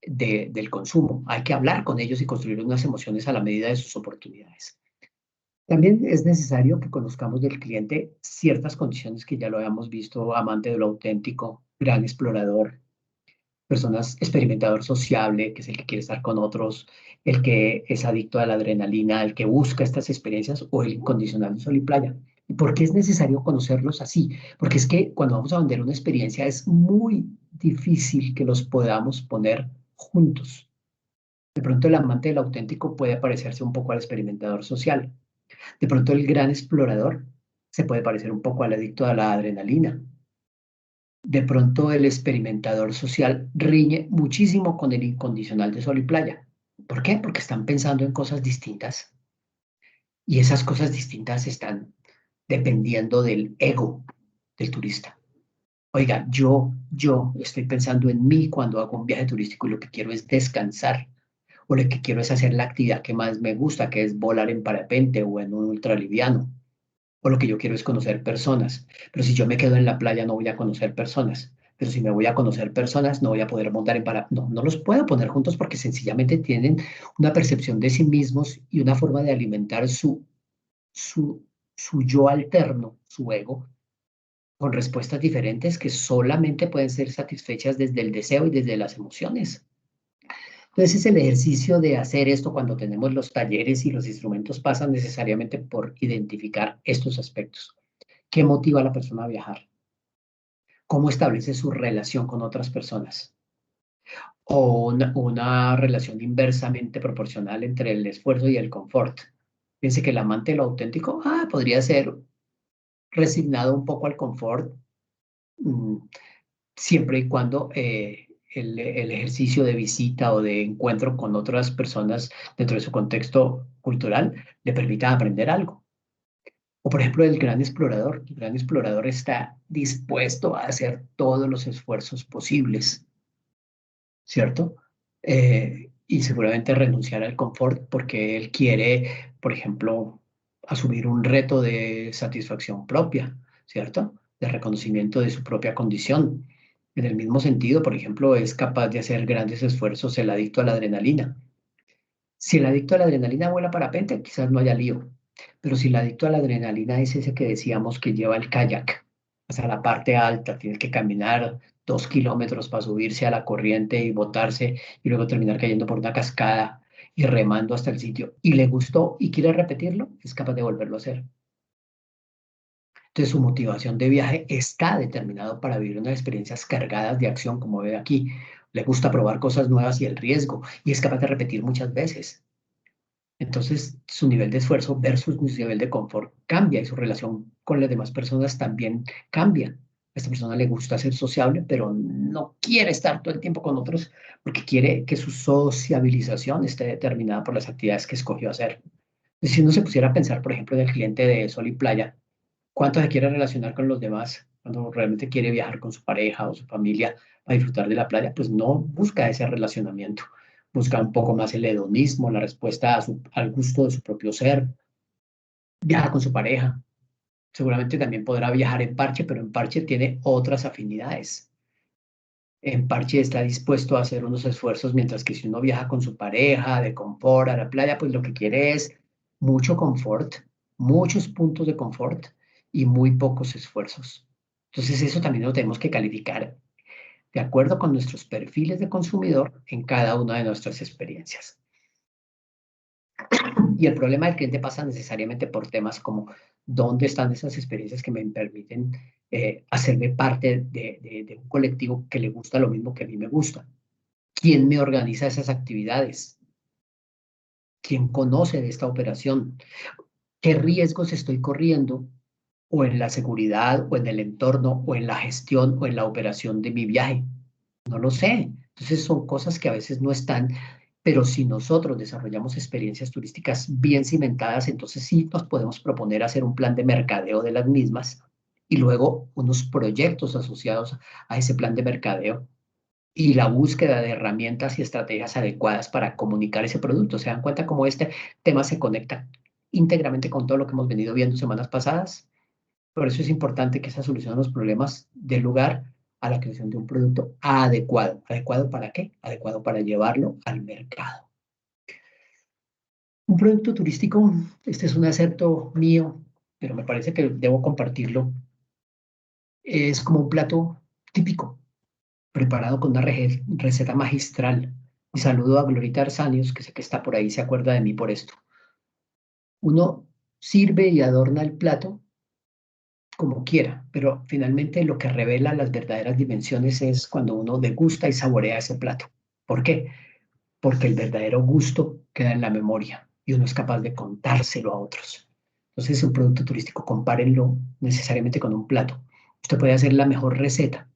del consumo. Hay que hablar con ellos y construir unas emociones a la medida de sus oportunidades. También es necesario que conozcamos del cliente ciertas condiciones que ya lo habíamos visto, amante de lo auténtico, gran explorador, personas, experimentador sociable, que es el que quiere estar con otros, el que es adicto a la adrenalina, el que busca estas experiencias, o el incondicional de sol y playa. ¿Y por qué es necesario conocerlos así? Porque es que cuando vamos a vender una experiencia es muy difícil que los podamos poner juntos. De pronto el amante del auténtico puede parecerse un poco al experimentador social. De pronto el gran explorador se puede parecer un poco al adicto a la adrenalina. De pronto el experimentador social riñe muchísimo con el incondicional de sol y playa. ¿Por qué? Porque están pensando en cosas distintas y esas cosas distintas están dependiendo del ego del turista. Oiga, yo estoy pensando en mí cuando hago un viaje turístico y lo que quiero es descansar o lo que quiero es hacer la actividad que más me gusta, que es volar en parapente o en un ultraliviano. O lo que yo quiero es conocer personas. Pero si yo me quedo en la playa no voy a conocer personas. Pero si me voy a conocer personas, no voy a poder montar en para... No, no los puedo poner juntos porque sencillamente tienen una percepción de sí mismos y una forma de alimentar su, su yo alterno, su ego, con respuestas diferentes que solamente pueden ser satisfechas desde el deseo y desde las emociones. Entonces es el ejercicio de hacer esto cuando tenemos los talleres y los instrumentos pasan necesariamente por identificar estos aspectos. ¿Qué motiva a la persona a viajar? ¿Cómo establece su relación con otras personas? O una relación inversamente proporcional entre el esfuerzo y el confort. Piense que el amante de lo auténtico podría ser resignado un poco al confort, mmm, siempre y cuando el ejercicio de visita o de encuentro con otras personas dentro de su contexto cultural le permita aprender algo. O por ejemplo, el gran explorador está dispuesto a hacer todos los esfuerzos posibles, ¿cierto? Y seguramente renunciar al confort porque él quiere, por ejemplo, asumir un reto de satisfacción propia, ¿cierto? De reconocimiento de su propia condición. En el mismo sentido, por ejemplo, es capaz de hacer grandes esfuerzos el adicto a la adrenalina. Si el adicto a la adrenalina vuela parapente, quizás no haya lío. Pero si el adicto a la adrenalina es ese que decíamos que lleva el kayak hasta la parte alta, tiene que caminar 2 kilómetros para subirse a la corriente y botarse y luego terminar cayendo por una cascada y remando hasta el sitio, y le gustó y quiere repetirlo, es capaz de volverlo a hacer. Entonces su motivación de viaje está determinado para vivir unas experiencias cargadas de acción, como ve aquí. Le gusta probar cosas nuevas y el riesgo, y es capaz de repetir muchas veces. Entonces, su nivel de esfuerzo versus su nivel de confort cambia y su relación con las demás personas también cambia. A esta persona le gusta ser sociable, pero no quiere estar todo el tiempo con otros porque quiere que su sociabilización esté determinada por las actividades que escogió hacer. Si uno se pusiera a pensar, por ejemplo, en el cliente de Sol y Playa, ¿cuánto se quiere relacionar con los demás cuando realmente quiere viajar con su pareja o su familia a disfrutar de la playa? Pues no busca ese relacionamiento, busca un poco más el hedonismo, la respuesta al gusto de su propio ser, viaja con su pareja. Seguramente también podrá viajar en parche, pero en parche tiene otras afinidades. En parche está dispuesto a hacer unos esfuerzos, mientras que si uno viaja con su pareja de confort a la playa, pues lo que quiere es mucho confort, muchos puntos de confort y muy pocos esfuerzos. Entonces eso también lo tenemos que calificar de acuerdo con nuestros perfiles de consumidor en cada una de nuestras experiencias. Y el problema del cliente pasa necesariamente por temas como ¿Dónde están esas experiencias que me permiten hacerme parte de un colectivo que le gusta lo mismo que a mí me gusta? ¿Quién me organiza esas actividades? ¿Quién conoce de esta operación? ¿Qué riesgos estoy corriendo? O en la seguridad, o en el entorno, o en la gestión, o en la operación de mi viaje. No lo sé. Entonces son cosas que a veces no están, pero si nosotros desarrollamos experiencias turísticas bien cimentadas, entonces sí nos podemos proponer hacer un plan de mercadeo de las mismas y luego unos proyectos asociados a ese plan de mercadeo y la búsqueda de herramientas y estrategias adecuadas para comunicar ese producto. ¿Se dan cuenta cómo este tema se conecta íntegramente con todo lo que hemos venido viendo semanas pasadas? Por eso es importante que esa solución a los problemas dé lugar a la creación de un producto adecuado. ¿Adecuado para qué? Adecuado para llevarlo al mercado. Un producto turístico, este es un acepto mío, pero me parece que debo compartirlo. Es como un plato típico, preparado con una receta magistral. Y saludo a Glorita Arsanios, que sé que está por ahí, se acuerda de mí por esto. Uno sirve y adorna el plato como quiera, pero finalmente lo que revela las verdaderas dimensiones es cuando uno degusta y saborea ese plato. ¿Por qué? Porque el verdadero gusto queda en la memoria y uno es capaz de contárselo a otros. Entonces, un producto turístico, compárenlo necesariamente con un plato. Usted puede hacer la mejor receta,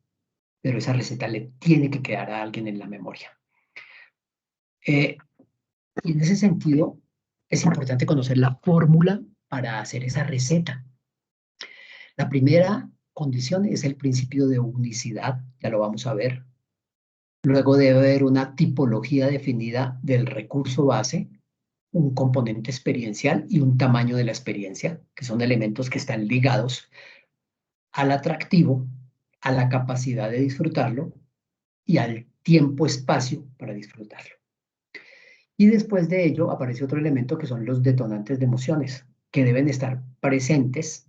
pero esa receta le tiene que quedar a alguien en la memoria. Y en ese sentido, es importante conocer la fórmula para hacer esa receta. La primera condición es el principio de unicidad, ya lo vamos a ver. Luego debe haber una tipología definida del recurso base, un componente experiencial y un tamaño de la experiencia, que son elementos que están ligados al atractivo, a la capacidad de disfrutarlo y al tiempo-espacio para disfrutarlo. Y después de ello aparece otro elemento que son los detonantes de emociones, que deben estar presentes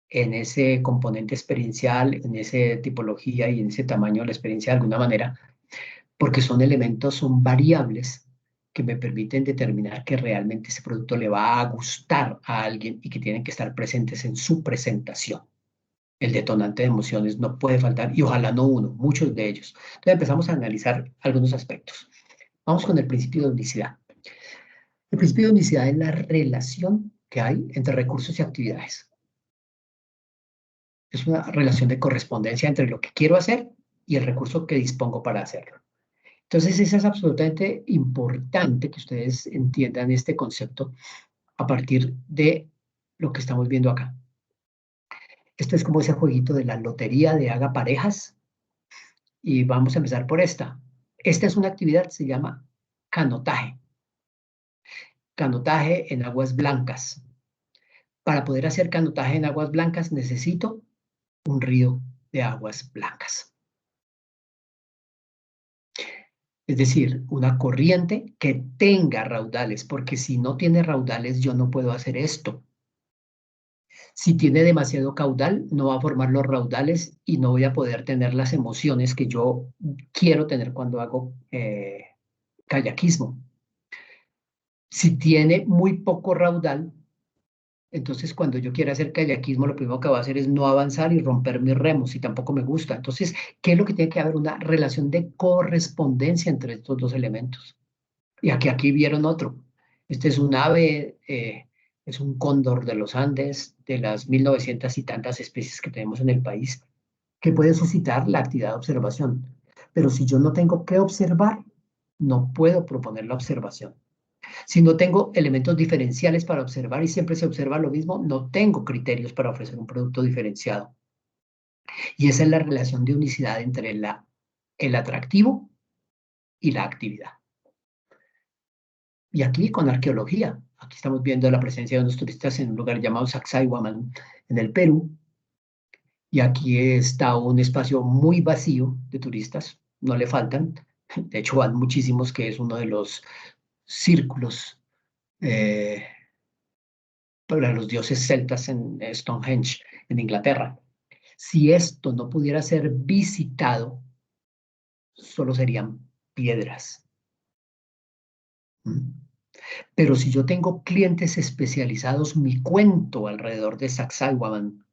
en ese componente experiencial, en esa tipología y en ese tamaño de la experiencia de alguna manera, porque son elementos, son variables que me permiten determinar que realmente ese producto le va a gustar a alguien y que tienen que estar presentes en su presentación. El detonante de emociones no puede faltar y ojalá no uno, muchos de ellos. Entonces empezamos a analizar algunos aspectos. Vamos con el principio de unicidad. El principio de unicidad es la relación que hay entre recursos y actividades. Es una relación de correspondencia entre lo que quiero hacer y el recurso que dispongo para hacerlo. Entonces, eso es absolutamente importante que ustedes entiendan este concepto a partir de lo que estamos viendo acá. Esto es como ese jueguito de la lotería de haga parejas y vamos a empezar por esta. Esta es una actividad, se llama canotaje. Canotaje en aguas blancas. Para poder hacer canotaje en aguas blancas necesito un río de aguas blancas. Es decir, una corriente que tenga raudales, porque si no tiene raudales yo no puedo hacer esto. Si tiene demasiado caudal, no va a formar los raudales y no voy a poder tener las emociones que yo quiero tener cuando hago kayakismo. Si tiene muy poco raudal, entonces cuando yo quiera hacer kayakismo, lo primero que voy a hacer es no avanzar y romper mis remos y tampoco me gusta. Entonces, ¿qué es lo que tiene que haber? Una relación de correspondencia entre estos dos elementos. Y aquí vieron otro. Este es un ave, es un cóndor de los Andes, de las 1900 y tantas especies que tenemos en el país, que puede suscitar la actividad de observación. Pero si yo no tengo que observar, no puedo proponer la observación. Si no tengo elementos diferenciales para observar y siempre se observa lo mismo, no tengo criterios para ofrecer un producto diferenciado. Y esa es la relación de unicidad entre el atractivo y la actividad. Y aquí con arqueología, aquí estamos viendo la presencia de unos turistas en un lugar llamado Sacsayhuaman, en el Perú, y aquí está un espacio muy vacío de turistas, no le faltan, de hecho van muchísimos, que es uno de los círculos para los dioses celtas en Stonehenge, en Inglaterra. Si esto no pudiera ser visitado, solo serían piedras. Pero si yo tengo clientes especializados, mi cuento alrededor de Sacsayhuaman,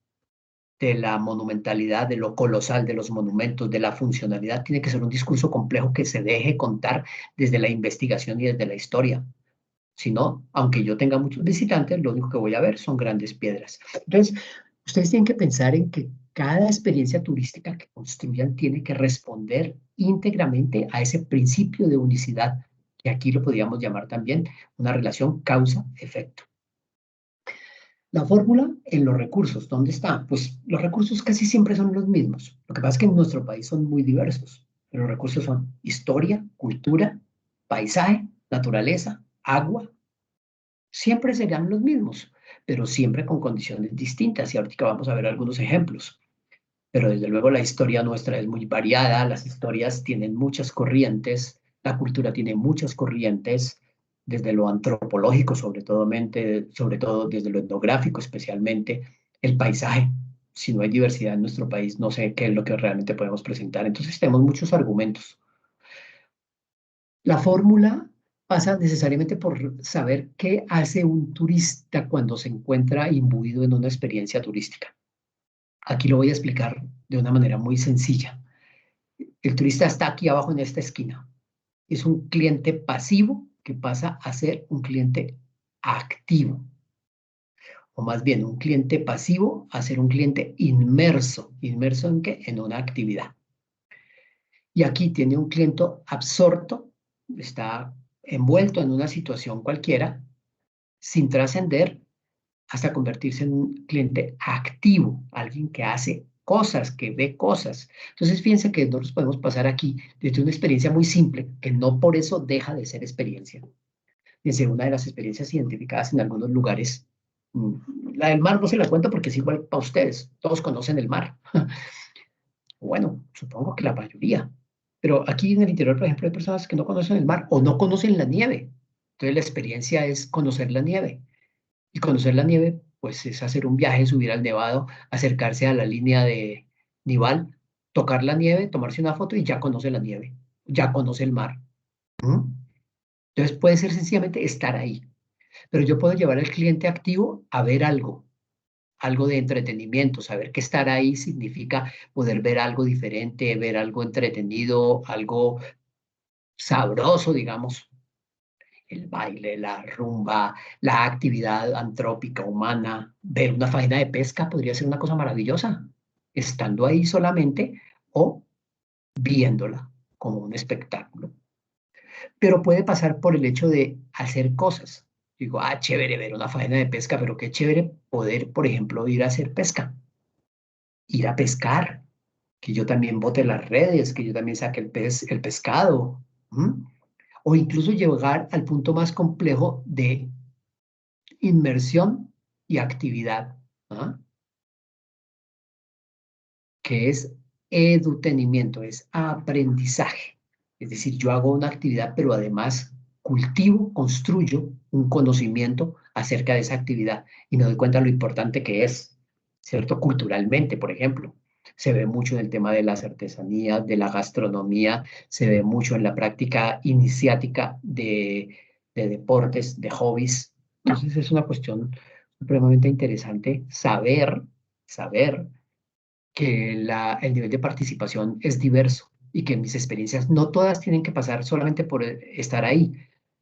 de la monumentalidad, de lo colosal de los monumentos, de la funcionalidad, tiene que ser un discurso complejo que se deje contar desde la investigación y desde la historia. Si no, aunque yo tenga muchos visitantes, lo único que voy a ver son grandes piedras. Entonces, ustedes tienen que pensar en que cada experiencia turística que construyan tiene que responder íntegramente a ese principio de unicidad, que aquí lo podríamos llamar también una relación causa-efecto. La fórmula en los recursos, ¿dónde está? Pues los recursos casi siempre son los mismos. Lo que pasa es que en nuestro país son muy diversos. Pero los recursos son historia, cultura, paisaje, naturaleza, agua. Siempre serán los mismos, pero siempre con condiciones distintas. Y ahorita vamos a ver algunos ejemplos. Pero desde luego la historia nuestra es muy variada, las historias tienen muchas corrientes, la cultura tiene muchas corrientes, desde lo antropológico sobre todo desde lo etnográfico especialmente, el paisaje. Si no hay diversidad en nuestro país, no sé qué es lo que realmente podemos presentar. Entonces tenemos muchos argumentos. La fórmula pasa necesariamente por saber qué hace un turista cuando se encuentra imbuido en una experiencia turística. Aquí lo voy a explicar de una manera muy sencilla. El turista está aquí abajo en esta esquina. Es un cliente pasivo que pasa a ser un cliente activo. O más bien, un cliente pasivo a ser un cliente inmerso. ¿Inmerso en qué? En una actividad. Y aquí tiene un cliente absorto, está envuelto en una situación cualquiera, sin trascender hasta convertirse en un cliente activo, alguien que hace cosas, que ve cosas. Entonces, fíjense que nosotros podemos pasar aquí desde una experiencia muy simple, que no por eso deja de ser experiencia. Desde una de las experiencias identificadas en algunos lugares. La del mar no se la cuento porque es igual para ustedes. Todos conocen el mar. Bueno, supongo que la mayoría. Pero aquí en el interior, por ejemplo, hay personas que no conocen el mar o no conocen la nieve. Entonces, la experiencia es conocer la nieve. Y conocer la nieve, pues es hacer un viaje, subir al nevado, acercarse a la línea de nival, tocar la nieve, tomarse una foto y ya conoce la nieve, ya conoce el mar. ¿Mm? Entonces puede ser sencillamente estar ahí. Pero yo puedo llevar al cliente activo a ver algo, algo de entretenimiento, saber que estar ahí significa poder ver algo diferente, ver algo entretenido, algo sabroso, digamos, el baile, la rumba, la actividad antrópica humana, ver una faena de pesca podría ser una cosa maravillosa, estando ahí solamente o viéndola como un espectáculo. Pero puede pasar por el hecho de hacer cosas. Digo, chévere ver una faena de pesca, pero qué chévere poder, por ejemplo, ir a hacer pesca, ir a pescar, que yo también bote las redes, que yo también saque el pescado. ¿Mm? O incluso llegar al punto más complejo de inmersión y actividad, ¿ah? Que es edutenimiento, es aprendizaje. Es decir, yo hago una actividad, pero además cultivo, construyo un conocimiento acerca de esa actividad y me doy cuenta de lo importante que es, ¿cierto? Culturalmente, por ejemplo. Se ve mucho en el tema de las artesanías, de la gastronomía, se ve mucho en la práctica iniciática de deportes, de hobbies. Entonces es una cuestión supremamente interesante saber que el nivel de participación es diverso y que mis experiencias no todas tienen que pasar solamente por estar ahí,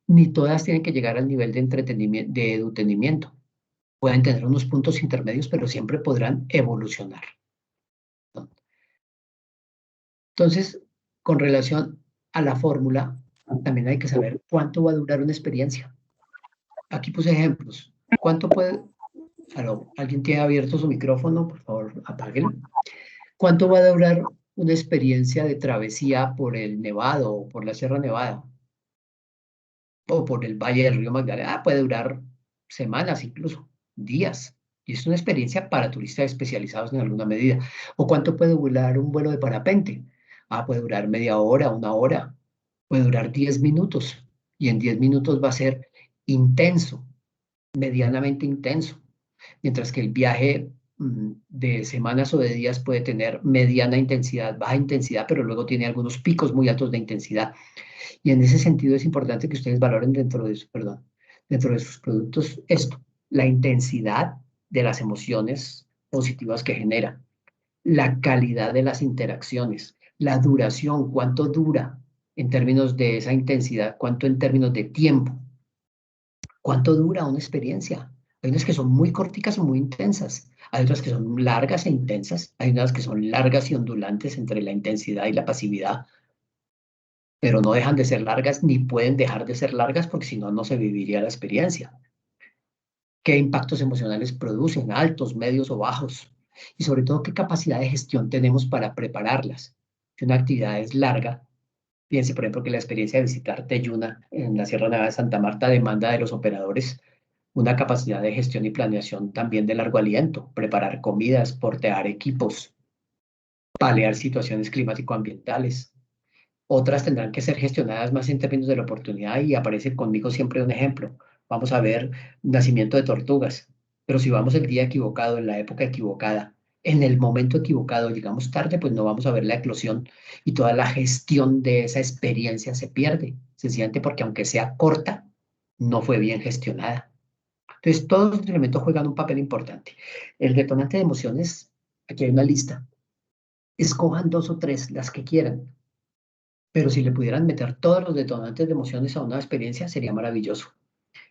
ni todas tienen que llegar al nivel de entretenimiento, de edutenimiento. Pueden tener unos puntos intermedios, pero siempre podrán evolucionar, ¿no? Entonces, con relación a la fórmula, también hay que saber cuánto va a durar una experiencia. Aquí puse ejemplos. ¿Cuánto puede... Aló, ¿alguien tiene abierto su micrófono? Por favor, apáguelo. ¿Cuánto va a durar una experiencia de travesía por el Nevado o por la Sierra Nevada o por el Valle del Río Magdalena? Puede durar semanas, incluso días. Y es una experiencia para turistas especializados en alguna medida. ¿O cuánto puede durar un vuelo de parapente? Puede durar media hora, una hora, puede durar 10 minutos. Y en 10 minutos va a ser intenso, medianamente intenso. Mientras que el viaje de semanas o de días puede tener mediana intensidad, baja intensidad, pero luego tiene algunos picos muy altos de intensidad. Y en ese sentido es importante que ustedes valoren dentro de eso, perdón, dentro de sus productos esto, la intensidad de las emociones positivas que genera, la calidad de las interacciones, la duración, cuánto dura en términos de esa intensidad, cuánto en términos de tiempo, cuánto dura una experiencia. Hay unas que son muy corticas o muy intensas, hay otras que son largas e intensas, hay unas que son largas y ondulantes entre la intensidad y la pasividad, pero no dejan de ser largas ni pueden dejar de ser largas porque si no, no se viviría la experiencia. ¿Qué impactos emocionales producen, altos, medios o bajos? Y sobre todo, ¿qué capacidad de gestión tenemos para prepararlas? Si una actividad es larga, piense, por ejemplo, que la experiencia de visitar Teyuna en la Sierra Nevada de Santa Marta demanda de los operadores una capacidad de gestión y planeación también de largo aliento, preparar comidas, portear equipos, paliar situaciones climático-ambientales. Otras tendrán que ser gestionadas más en términos de la oportunidad y aparece conmigo siempre un ejemplo. Vamos a ver nacimiento de tortugas, pero si vamos el día equivocado, en la época equivocada, en el momento equivocado, llegamos tarde, pues no vamos a ver la eclosión y toda la gestión de esa experiencia se pierde, sencillamente porque aunque sea corta, no fue bien gestionada. Entonces, todos los elementos juegan un papel importante. El detonante de emociones, aquí hay una lista. Escojan 2 o 3, las que quieran, pero si le pudieran meter todos los detonantes de emociones a una experiencia, sería maravilloso.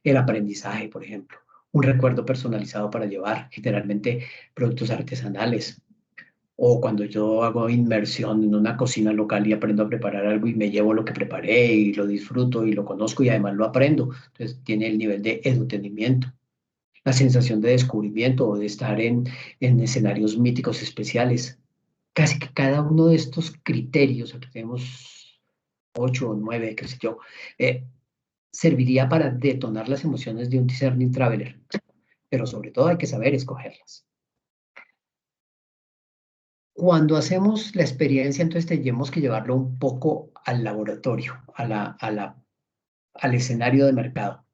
El aprendizaje, por ejemplo, un recuerdo personalizado para llevar, generalmente productos artesanales, o cuando yo hago inmersión en una cocina local y aprendo a preparar algo y me llevo lo que preparé y lo disfruto y lo conozco y además lo aprendo. Entonces tiene el nivel de edutainment, la sensación de descubrimiento o de estar en escenarios míticos especiales. Casi que cada uno de estos criterios, aquí tenemos 8 o 9, qué sé yo, serviría para detonar las emociones de un discerning traveler, pero sobre todo hay que saber escogerlas. Cuando hacemos la experiencia, entonces tenemos que llevarlo un poco al laboratorio, al escenario de mercado.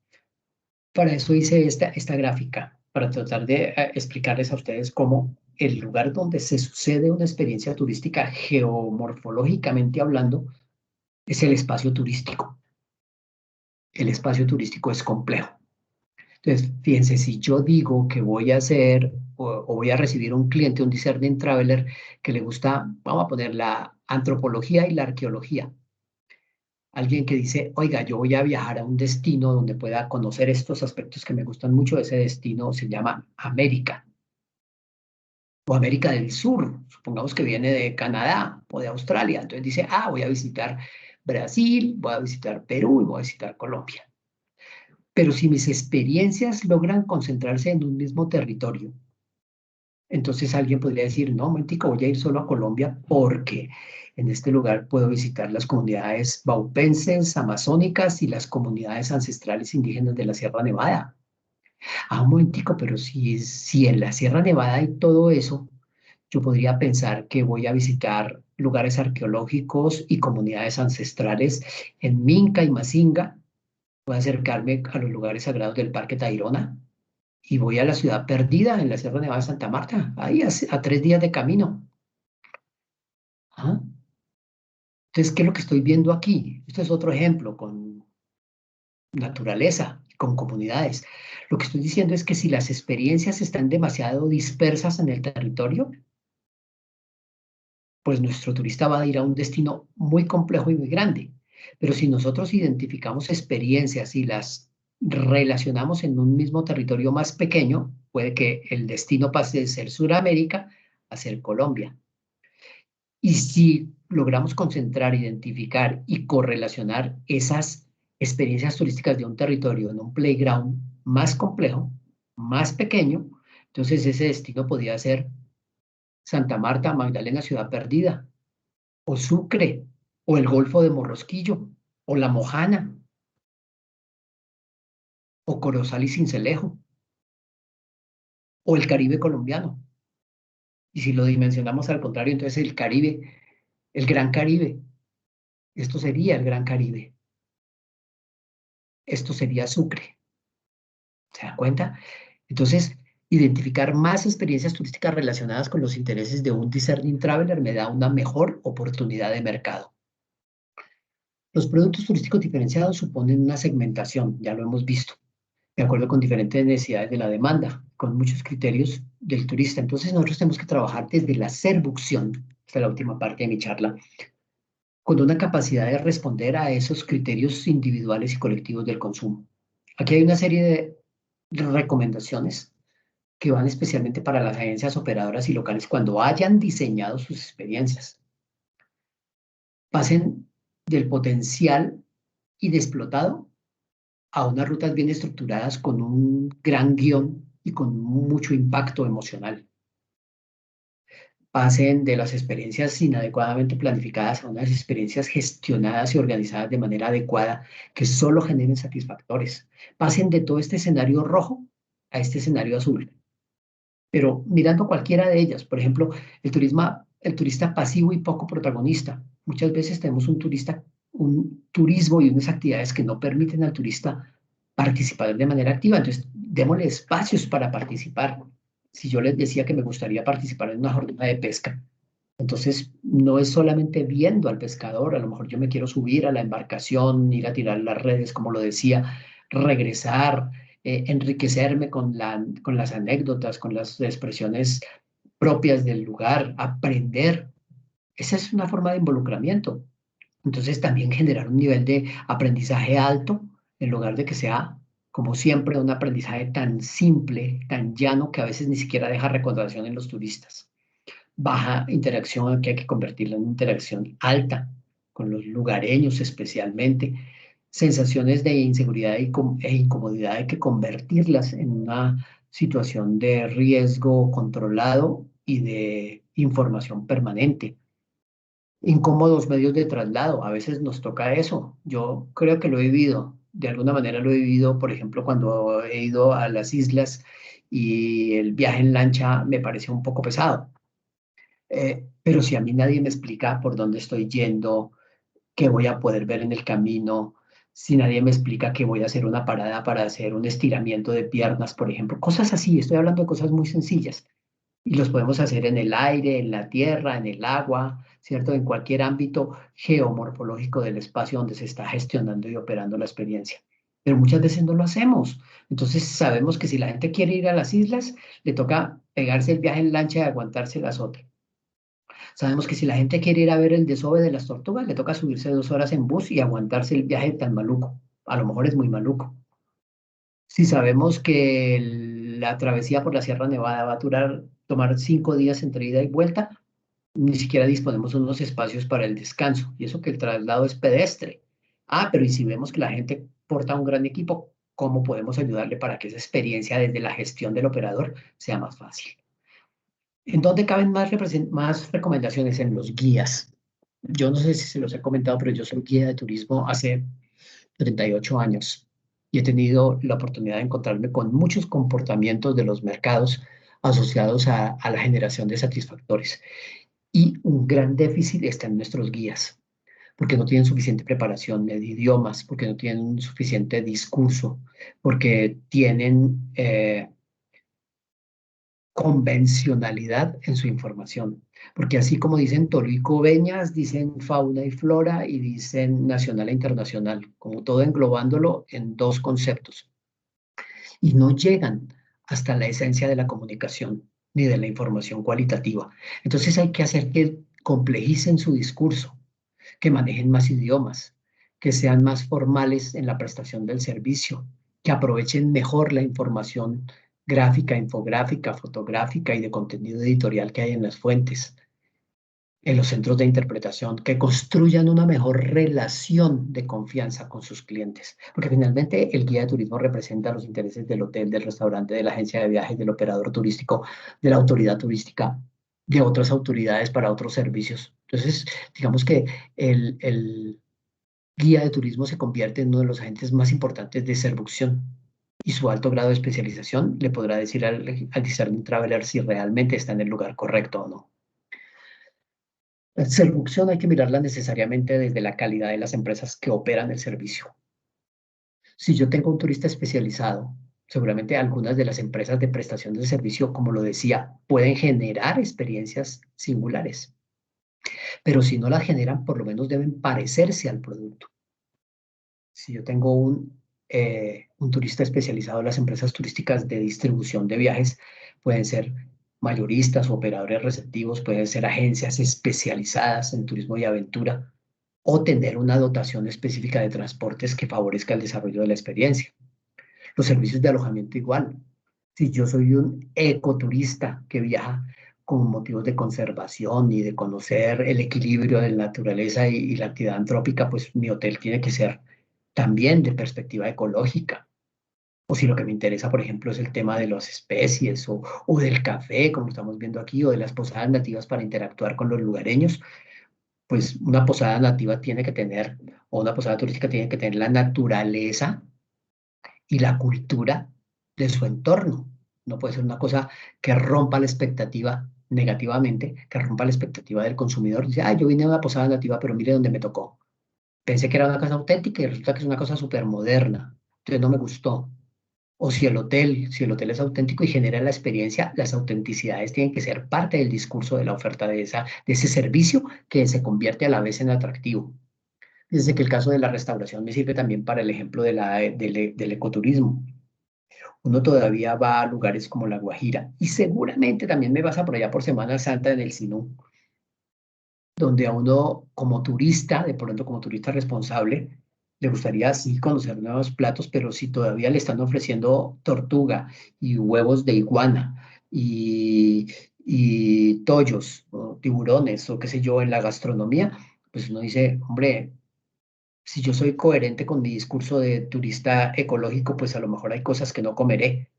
Para eso hice esta gráfica, para tratar de explicarles a ustedes cómo el lugar donde se sucede una experiencia turística geomorfológicamente hablando es el espacio turístico. El espacio turístico es complejo. Entonces, fíjense, si yo digo que voy a hacer o voy a recibir un cliente, un discerning traveler, que le gusta, vamos a poner la antropología y la arqueología. Alguien que dice, oiga, yo voy a viajar a un destino donde pueda conocer estos aspectos que me gustan mucho. Ese destino se llama América o América del Sur. Supongamos que viene de Canadá o de Australia. Entonces dice, voy a visitar Brasil, voy a visitar Perú y voy a visitar Colombia. Pero si mis experiencias logran concentrarse en un mismo territorio, entonces alguien podría decir, no, momentico, voy a ir solo a Colombia porque en este lugar puedo visitar las comunidades baupenses, amazónicas y las comunidades ancestrales indígenas de la Sierra Nevada. Un momentico, pero si en la Sierra Nevada hay todo eso, yo podría pensar que voy a visitar lugares arqueológicos y comunidades ancestrales en Minca y Mazinga. Voy a acercarme a los lugares sagrados del Parque Tayrona y voy a la ciudad perdida en la Sierra Nevada de Santa Marta, ahí a 3 días de camino. ¿Ah? Entonces, ¿qué es lo que estoy viendo aquí? Esto es otro ejemplo con naturaleza, con comunidades. Lo que estoy diciendo es que si las experiencias están demasiado dispersas en el territorio, pues nuestro turista va a ir a un destino muy complejo y muy grande. Pero si nosotros identificamos experiencias y las relacionamos en un mismo territorio más pequeño, puede que el destino pase de ser Sudamérica a ser Colombia. Y si logramos concentrar, identificar y correlacionar esas experiencias turísticas de un territorio en un playground más complejo, más pequeño, entonces ese destino podría ser Santa Marta, Magdalena, Ciudad Perdida, o Sucre, o el Golfo de Morrosquillo, o La Mojana, o Corozal y Sincelejo, o el Caribe colombiano. Y si lo dimensionamos al contrario, entonces el Caribe, el Gran Caribe, esto sería el Gran Caribe. Esto sería Sucre. ¿Se da cuenta? Entonces, identificar más experiencias turísticas relacionadas con los intereses de un discerning traveler me da una mejor oportunidad de mercado. Los productos turísticos diferenciados suponen una segmentación, ya lo hemos visto. de acuerdo con diferentes necesidades de la demanda, con muchos criterios del turista. Entonces nosotros tenemos que trabajar desde la servucción, esta es la última parte de mi charla, con una capacidad de responder a esos criterios individuales y colectivos del consumo. Aquí hay una serie de recomendaciones que van especialmente para las agencias operadoras y locales cuando hayan diseñado sus experiencias. Pasen del potencial inexplotado a unas rutas bien estructuradas con un gran guión y con mucho impacto emocional. Pasen de las experiencias inadecuadamente planificadas a unas experiencias gestionadas y organizadas de manera adecuada que solo generen satisfactores. Pasen de todo este escenario rojo a este escenario azul. Pero mirando cualquiera de ellas, por ejemplo, el turista pasivo y poco protagonista. Muchas veces tenemos un turismo y unas actividades que no permiten al turista participar de manera activa. Entonces, démosle espacios para participar. Si yo les decía que me gustaría participar en una jornada de pesca, entonces no es solamente viendo al pescador, a lo mejor yo me quiero subir a la embarcación, ir a tirar las redes, como lo decía, regresar, enriquecerme con las anécdotas, con las expresiones propias del lugar, aprender. Esa es una forma de involucramiento. Entonces también generar un nivel de aprendizaje alto en lugar de que sea, como siempre, un aprendizaje tan simple, tan llano, que a veces ni siquiera deja recordación en los turistas. Baja interacción, que hay que convertirla en interacción alta, con los lugareños especialmente. Sensaciones de inseguridad e incomodidad hay que convertirlas en una situación de riesgo controlado y de información permanente. Incómodos medios de traslado, a veces nos toca eso. Yo creo que lo he vivido, de alguna manera lo he vivido, por ejemplo, cuando he ido a las islas y el viaje en lancha me pareció un poco pesado. Pero si a mí nadie me explica por dónde estoy yendo, qué voy a poder ver en el camino, si nadie me explica que voy a hacer una parada para hacer un estiramiento de piernas, por ejemplo, cosas así, estoy hablando de cosas muy sencillas y los podemos hacer en el aire, en la tierra, en el agua, ¿cierto? En cualquier ámbito geomorfológico del espacio donde se está gestionando y operando la experiencia. Pero muchas veces no lo hacemos. Entonces sabemos que si la gente quiere ir a las islas, le toca pegarse el viaje en lancha y aguantarse el azote. Sabemos que si la gente quiere ir a ver el desove de las tortugas, le toca subirse 2 horas en bus y aguantarse el viaje tan maluco. A lo mejor es muy maluco. Si sabemos que la travesía por la Sierra Nevada va a tomar 5 días entre ida y vuelta, ni siquiera disponemos de unos espacios para el descanso. Y eso que el traslado es pedestre. Ah, pero y si vemos que la gente porta un gran equipo, ¿cómo podemos ayudarle para que esa experiencia desde la gestión del operador sea más fácil? ¿En dónde caben más recomendaciones? En los guías. Yo no sé si se los he comentado, pero yo soy guía de turismo hace 38 años y he tenido la oportunidad de encontrarme con muchos comportamientos de los mercados asociados a la generación de satisfactores. Y un gran déficit está en nuestros guías, porque no tienen suficiente preparación de idiomas, porque no tienen un suficiente discurso, porque tienen convencionalidad en su información. Porque así como dicen Toluico Veñas, dicen fauna y flora y dicen nacional e internacional, como todo englobándolo en dos conceptos. Y no llegan hasta la esencia de la comunicación ni de la información cualitativa. Entonces hay que hacer que complejicen su discurso, que manejen más idiomas, que sean más formales en la prestación del servicio, que aprovechen mejor la información gráfica, infográfica, fotográfica y de contenido editorial que hay en las fuentes, en los centros de interpretación, que construyan una mejor relación de confianza con sus clientes, porque finalmente el guía de turismo representa los intereses del hotel, del restaurante, de la agencia de viajes, del operador turístico, de la autoridad turística, de otras autoridades para otros servicios. Entonces, digamos que el guía de turismo se convierte en uno de los agentes más importantes de seducción y su alto grado de especialización le podrá decir al discerning traveler si realmente está en el lugar correcto o no. La seducción hay que mirarla necesariamente desde la calidad de las empresas que operan el servicio. Si yo tengo un turista especializado, seguramente algunas de las empresas de prestación de servicio, como lo decía, pueden generar experiencias singulares, pero si no las generan, por lo menos deben parecerse al producto. Si yo tengo un un turista especializado. Las empresas turísticas de distribución de viajes pueden ser mayoristas, operadores receptivos, pueden ser agencias especializadas en turismo y aventura, o tener una dotación específica de transportes que favorezca el desarrollo de la experiencia. Los servicios de alojamiento igual. Si yo soy un ecoturista que viaja con motivos de conservación y de conocer el equilibrio de la naturaleza y la actividad antrópica, pues mi hotel tiene que ser también de perspectiva ecológica. O si lo que me interesa, por ejemplo, es el tema de las especies o del café, como estamos viendo aquí, o de las posadas nativas para interactuar con los lugareños, pues una posada nativa tiene que tener, o una posada turística tiene que tener la naturaleza y la cultura de su entorno. No puede ser una cosa que rompa la expectativa negativamente, que rompa la expectativa del consumidor. Dice, ah, yo vine a una posada nativa, pero mire dónde me tocó. Pensé que era una cosa auténtica y resulta que es una cosa súper moderna. Entonces no me gustó. O si el hotel es auténtico y genera la experiencia, las autenticidades tienen que ser parte del discurso de la oferta de ese servicio que se convierte a la vez en atractivo. Desde que el caso de la restauración me sirve también para el ejemplo del ecoturismo. Uno todavía va a lugares como La Guajira y seguramente también me vas a por allá por Semana Santa en el Sinú, donde a uno como turista, de pronto como turista responsable, le gustaría sí conocer nuevos platos, pero si todavía le están ofreciendo tortuga y huevos de iguana y tollos o tiburones o qué sé yo en la gastronomía, pues uno dice, hombre, si yo soy coherente con mi discurso de turista ecológico, pues a lo mejor hay cosas que no comeré,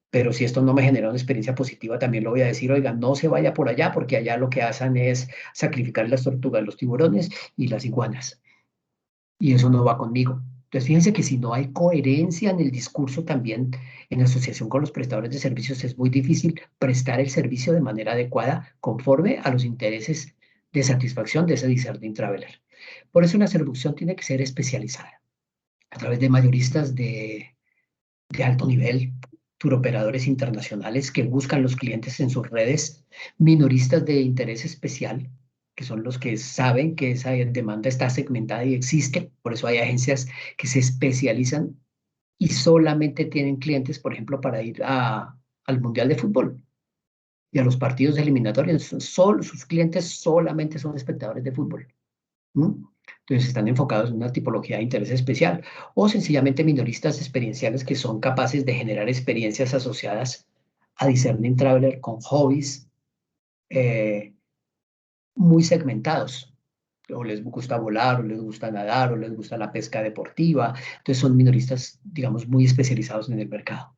pero si esto no me genera una experiencia positiva, también lo voy a decir, oiga, no se vaya por allá porque allá lo que hacen es sacrificar las tortugas, los tiburones y las iguanas. Y eso no va conmigo. Entonces, fíjense que si no hay coherencia en el discurso también en asociación con los prestadores de servicios, es muy difícil prestar el servicio de manera adecuada conforme a los intereses de satisfacción de ese discerning traveler. Por eso una seducción tiene que ser especializada a través de mayoristas de alto nivel, turoperadores internacionales que buscan los clientes en sus redes, minoristas de interés especial, que son los que saben que esa demanda está segmentada y existe. Por eso hay agencias que se especializan y solamente tienen clientes, por ejemplo, para ir al Mundial de Fútbol y a los partidos eliminatorios. Sus clientes solamente son espectadores de fútbol. ¿Mm? Entonces están enfocados en una tipología de interés especial o sencillamente minoristas experienciales que son capaces de generar experiencias asociadas a Discerning Traveler con hobbies eh, muy segmentados. O les gusta volar, o les gusta nadar, o les gusta la pesca deportiva. Entonces son minoristas, digamos, muy especializados en el mercado.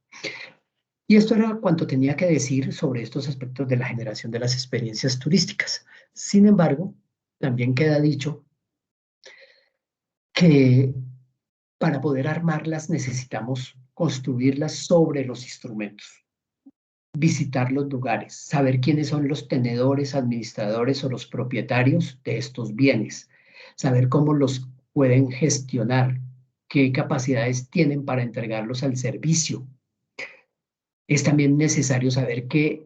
Y esto era cuanto tenía que decir sobre estos aspectos de la generación de las experiencias turísticas. Sin embargo, también queda dicho que para poder armarlas necesitamos construirlas sobre los instrumentos, visitar los lugares, saber quiénes son los tenedores, administradores o los propietarios de estos bienes, saber cómo los pueden gestionar, qué capacidades tienen para entregarlos al servicio. Es también necesario saber qué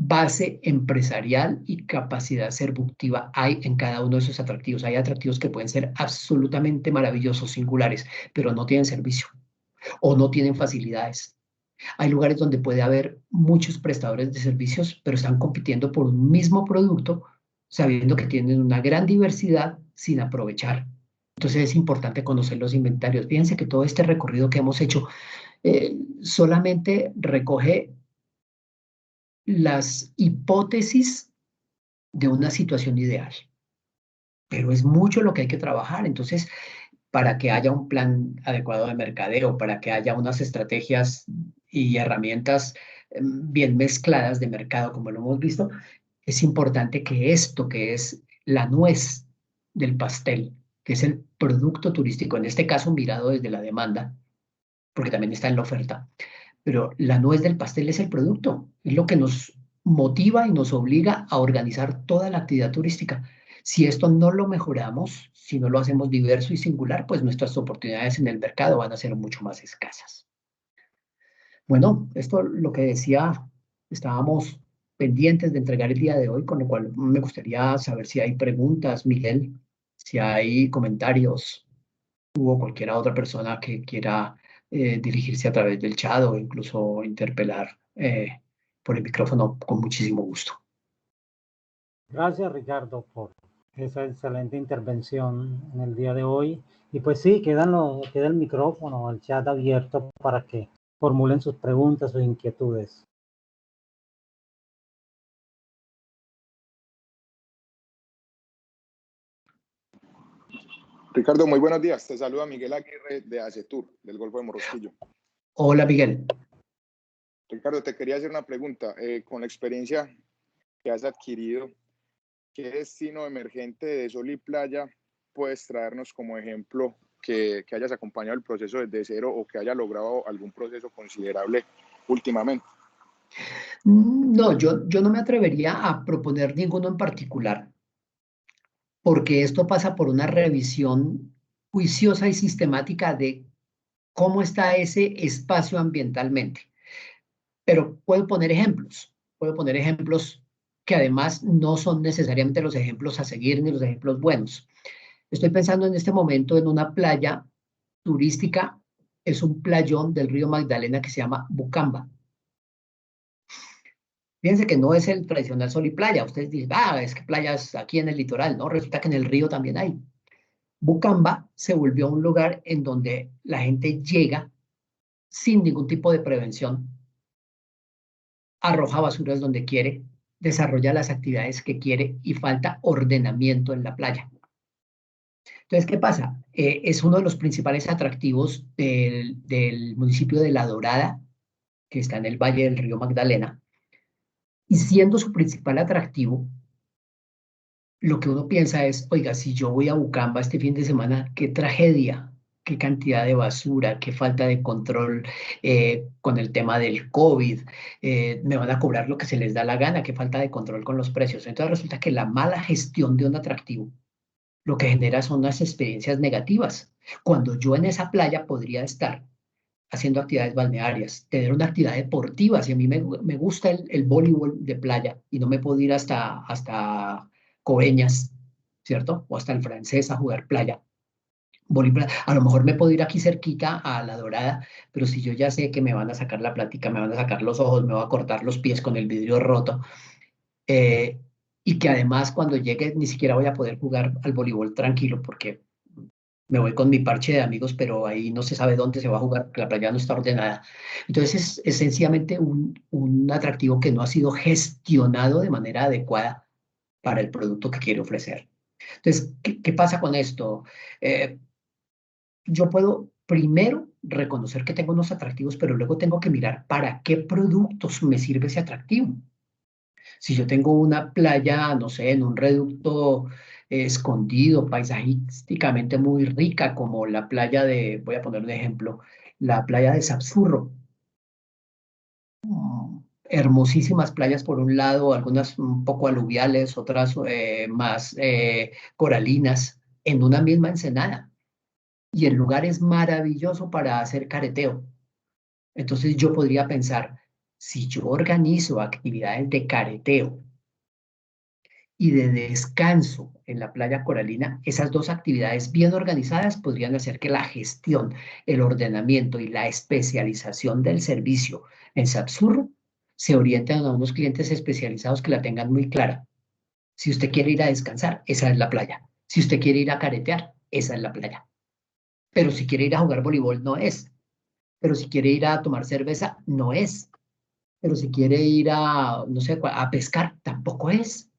base empresarial y capacidad seductiva hay en cada uno de esos atractivos. Hay atractivos que pueden ser absolutamente maravillosos, singulares, pero no tienen servicio o no tienen facilidades. Hay lugares donde puede haber muchos prestadores de servicios, pero están compitiendo por un mismo producto, sabiendo que tienen una gran diversidad sin aprovechar. Entonces es importante conocer los inventarios. Fíjense que todo este recorrido que hemos hecho solamente recoge las hipótesis de una situación ideal, pero es mucho lo que hay que trabajar. Entonces, para que haya un plan adecuado de mercadeo, para que haya unas estrategias y herramientas bien mezcladas de mercado, como lo hemos visto, es importante que esto, que es la nuez del pastel, que es el producto turístico, en este caso mirado desde la demanda, porque también está en la oferta, pero la nuez del pastel es el producto, es lo que nos motiva y nos obliga a organizar toda la actividad turística. Si esto no lo mejoramos, si no lo hacemos diverso y singular, pues nuestras oportunidades en el mercado van a ser mucho más escasas. Bueno, esto lo que decía, estábamos pendientes de entregar el día de hoy, con lo cual me gustaría saber si hay preguntas, Miguel, si hay comentarios. tú o cualquier otra persona que quiera dirigirse a través del chat o incluso interpelar por el micrófono con muchísimo gusto. Gracias, Ricardo, por esa excelente intervención en el día de hoy. Y pues sí, queda el micrófono, el chat abierto para que formulen sus preguntas, sus inquietudes. Ricardo, muy buenos días. Te saluda Miguel Aguirre de Acetur, del Golfo de Morrosquillo. Hola, Miguel. Ricardo, te quería hacer una pregunta. Con la experiencia que has adquirido, ¿qué destino emergente de sol y playa puedes traernos como ejemplo que hayas acompañado el proceso desde cero o que haya logrado algún proceso considerable últimamente? No, yo no me atrevería a proponer ninguno en particular, porque esto pasa por una revisión juiciosa y sistemática de cómo está ese espacio ambientalmente. Pero puedo poner ejemplos que además no son necesariamente los ejemplos a seguir ni los ejemplos buenos. Estoy pensando en este momento en una playa turística, es un playón del río Magdalena que se llama Bucamba. Fíjense que no es el tradicional sol y playa. Ustedes dicen, es que playas aquí en el litoral, ¿no? Resulta que en el río también hay. Bucamba se volvió un lugar en donde la gente llega sin ningún tipo de prevención, arroja basuras donde quiere, desarrolla las actividades que quiere y falta ordenamiento en la playa. Entonces, ¿qué pasa? Es uno de los principales atractivos del municipio de La Dorada, que está en el Valle del Río Magdalena, y siendo su principal atractivo, lo que uno piensa es, oiga, si yo voy a Bucamba este fin de semana, qué tragedia, qué cantidad de basura, qué falta de control con el tema del COVID, me van a cobrar lo que se les da la gana, qué falta de control con los precios. Entonces resulta que la mala gestión de un atractivo lo que genera son unas experiencias negativas, cuando yo en esa playa podría estar haciendo actividades balnearias, tener una actividad deportiva. Si a mí me gusta el voleibol de playa y no me puedo ir hasta Coveñas, ¿cierto? O hasta el Francés a jugar playa. Voleibol, a lo mejor me puedo ir aquí cerquita a La Dorada, pero si yo ya sé que me van a sacar la plática, me van a sacar los ojos, me van a cortar los pies con el vidrio roto, y que además cuando llegue ni siquiera voy a poder jugar al voleibol tranquilo porque me voy con mi parche de amigos, pero ahí no se sabe dónde se va a jugar, porque la playa no está ordenada. Entonces es sencillamente un atractivo que no ha sido gestionado de manera adecuada para el producto que quiere ofrecer. Entonces, ¿qué pasa con esto? Yo puedo primero reconocer que tengo unos atractivos, pero luego tengo que mirar para qué productos me sirve ese atractivo. Si yo tengo una playa, no sé, en un reducto escondido, paisajísticamente muy rica, como la playa voy a poner un ejemplo, la playa de Sapsurro. Hermosísimas playas por un lado, algunas un poco aluviales, otras más coralinas, en una misma ensenada. Y el lugar es maravilloso para hacer careteo. Entonces yo podría pensar, si yo organizo actividades de careteo y de descanso en la playa coralina, esas dos actividades bien organizadas podrían hacer que la gestión, el ordenamiento y la especialización del servicio en Sapsurro se orienten a unos clientes especializados que la tengan muy clara. Si usted quiere ir a descansar, esa es la playa. Si usted quiere ir a caretear, esa es la playa. Pero si quiere ir a jugar voleibol, no es. Pero si quiere ir a tomar cerveza, no es. Pero si quiere ir a, no sé, a pescar, tampoco es.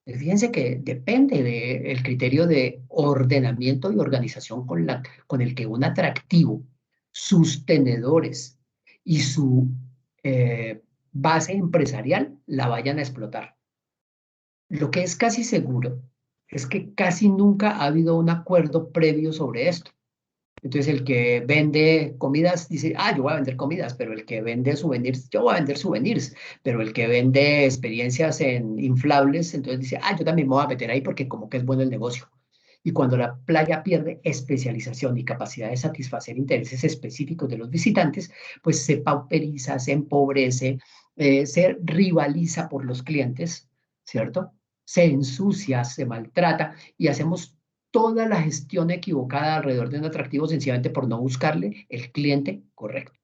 Fíjense que depende del criterio de ordenamiento y organización con el que un atractivo, sus tenedores y su base empresarial la vayan a explotar. Lo que es casi seguro es que casi nunca ha habido un acuerdo previo sobre esto. Entonces el que vende comidas dice, yo voy a vender comidas, pero el que vende souvenirs, yo voy a vender souvenirs, pero el que vende experiencias en inflables, entonces dice, yo también me voy a meter ahí porque como que es bueno el negocio. Y cuando la playa pierde especialización y capacidad de satisfacer intereses específicos de los visitantes, pues se pauperiza, se empobrece, se rivaliza por los clientes, ¿cierto? Se ensucia, se maltrata y hacemos toda la gestión equivocada alrededor de un atractivo sencillamente por no buscarle el cliente correcto.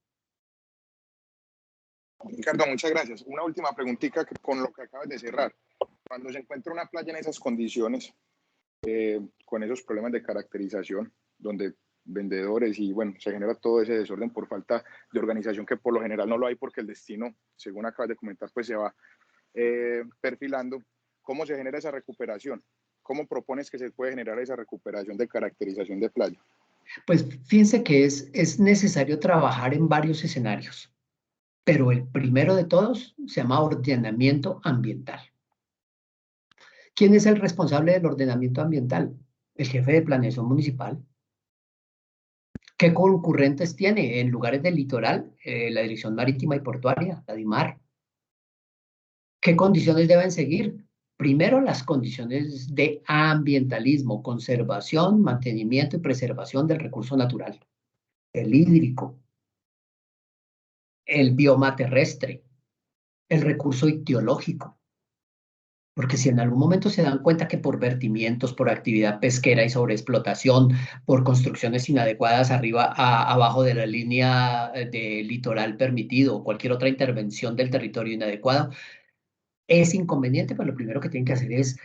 Ricardo, muchas gracias. Una última preguntita con lo que acabas de cerrar. Cuando se encuentra una playa en esas condiciones, con esos problemas de caracterización, donde vendedores y bueno, se genera todo ese desorden por falta de organización, que por lo general no lo hay porque el destino, según acabas de comentar, pues se va perfilando. ¿Cómo se genera esa recuperación? ¿Cómo propones que se puede generar esa recuperación de caracterización de playa? Pues fíjense que es necesario trabajar en varios escenarios, pero el primero de todos se llama ordenamiento ambiental. ¿Quién es el responsable del ordenamiento ambiental? El jefe de planeación municipal. ¿Qué concurrentes tiene en lugares del litoral? La Dirección Marítima y Portuaria, la DIMAR. ¿Qué condiciones deben seguir? Primero, las condiciones de ambientalismo, conservación, mantenimiento y preservación del recurso natural, el hídrico, el bioma terrestre, el recurso ictiológico. Porque si en algún momento se dan cuenta que por vertimientos, por actividad pesquera y sobreexplotación, por construcciones inadecuadas abajo de la línea de litoral permitido o cualquier otra intervención del territorio inadecuado, es inconveniente, pues lo primero que tienen que hacer es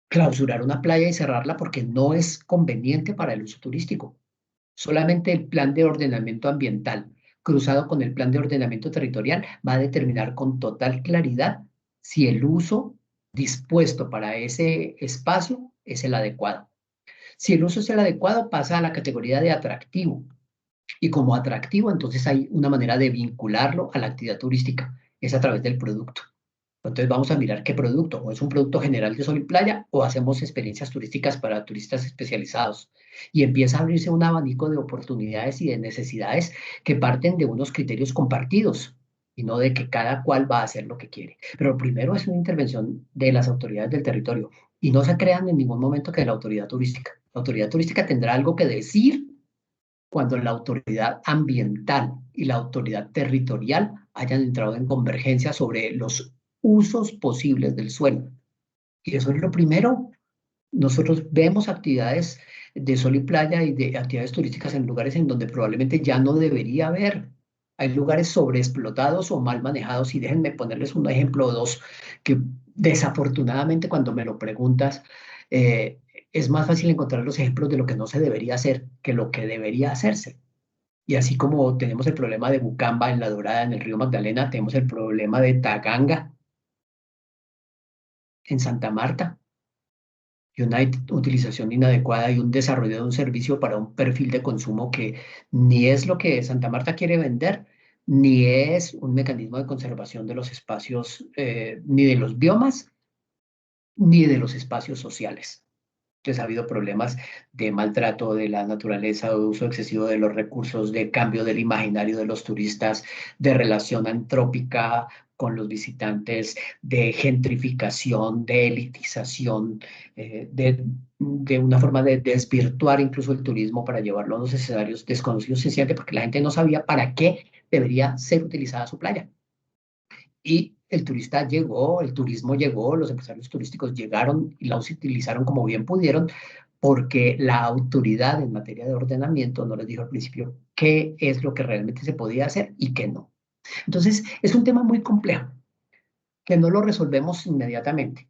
clausurar una playa y cerrarla porque no es conveniente para el uso turístico. Solamente el plan de ordenamiento ambiental, cruzado con el plan de ordenamiento territorial, va a determinar con total claridad si el uso dispuesto para ese espacio es el adecuado. Si el uso es el adecuado, pasa a la categoría de atractivo. Y como atractivo, entonces hay una manera de vincularlo a la actividad turística, es a través del producto. Entonces vamos a mirar qué producto, o es un producto general de sol y playa, o hacemos experiencias turísticas para turistas especializados. Y empieza a abrirse un abanico de oportunidades y de necesidades que parten de unos criterios compartidos, y no de que cada cual va a hacer lo que quiere. Pero primero es una intervención de las autoridades del territorio, y no se crean en ningún momento que la autoridad turística. La autoridad turística tendrá algo que decir cuando la autoridad ambiental y la autoridad territorial hayan entrado en convergencia sobre los usos posibles del suelo. Y eso es lo primero. Nosotros vemos actividades de sol y playa y de actividades turísticas en lugares en donde probablemente ya no debería haber. Hay lugares sobreexplotados o mal manejados, y déjenme ponerles un ejemplo o dos que desafortunadamente cuando me lo preguntas, es más fácil encontrar los ejemplos de lo que no se debería hacer que lo que debería hacerse. Y así como tenemos el problema de Bucamba en La Dorada, en el río Magdalena, tenemos el problema de Taganga en Santa Marta, y una utilización inadecuada y un desarrollo de un servicio para un perfil de consumo que ni es lo que Santa Marta quiere vender, ni es un mecanismo de conservación de los espacios, ni de los biomas, ni de los espacios sociales. Entonces ha habido problemas de maltrato de la naturaleza, de uso excesivo de los recursos, de cambio del imaginario de los turistas, de relación antrópica con los visitantes, de gentrificación, de elitización, de una forma de desvirtuar incluso el turismo para llevarlo a unos escenarios desconocidos, sencillamente porque la gente no sabía para qué debería ser utilizada su playa. Y el turista llegó, el turismo llegó, los empresarios turísticos llegaron y la utilizaron como bien pudieron, porque la autoridad en materia de ordenamiento no les dijo al principio qué es lo que realmente se podía hacer y qué no. Entonces, es un tema muy complejo, que no lo resolvemos inmediatamente,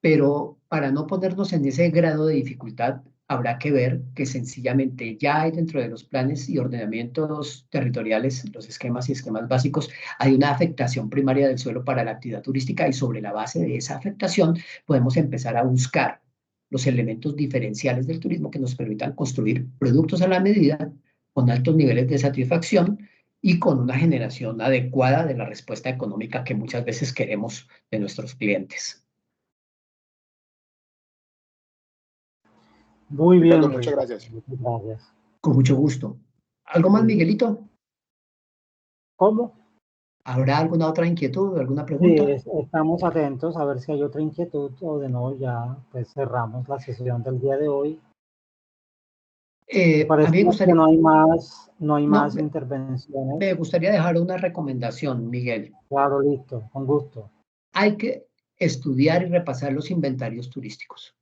pero para no ponernos en ese grado de dificultad, habrá que ver que sencillamente ya hay dentro de los planes y ordenamientos territoriales, los esquemas y esquemas básicos, hay una afectación primaria del suelo para la actividad turística, y sobre la base de esa afectación podemos empezar a buscar los elementos diferenciales del turismo que nos permitan construir productos a la medida, con altos niveles de satisfacción y con una generación adecuada de la respuesta económica que muchas veces queremos de nuestros clientes. Muy Ricardo, bien, muchas Ricardo. gracias. Muchas gracias. Con mucho gusto. ¿Algo más, Miguelito? ¿Cómo? ¿Habrá alguna otra inquietud o alguna Sí, pregunta? estamos atentos a ver si hay otra inquietud, o de no, ya pues cerramos la sesión del día de hoy. A Parece mí que no hay no, más intervenciones. me gustaría dejar una recomendación, Miguel. Claro, listo, con gusto. Hay que estudiar y repasar los inventarios turísticos.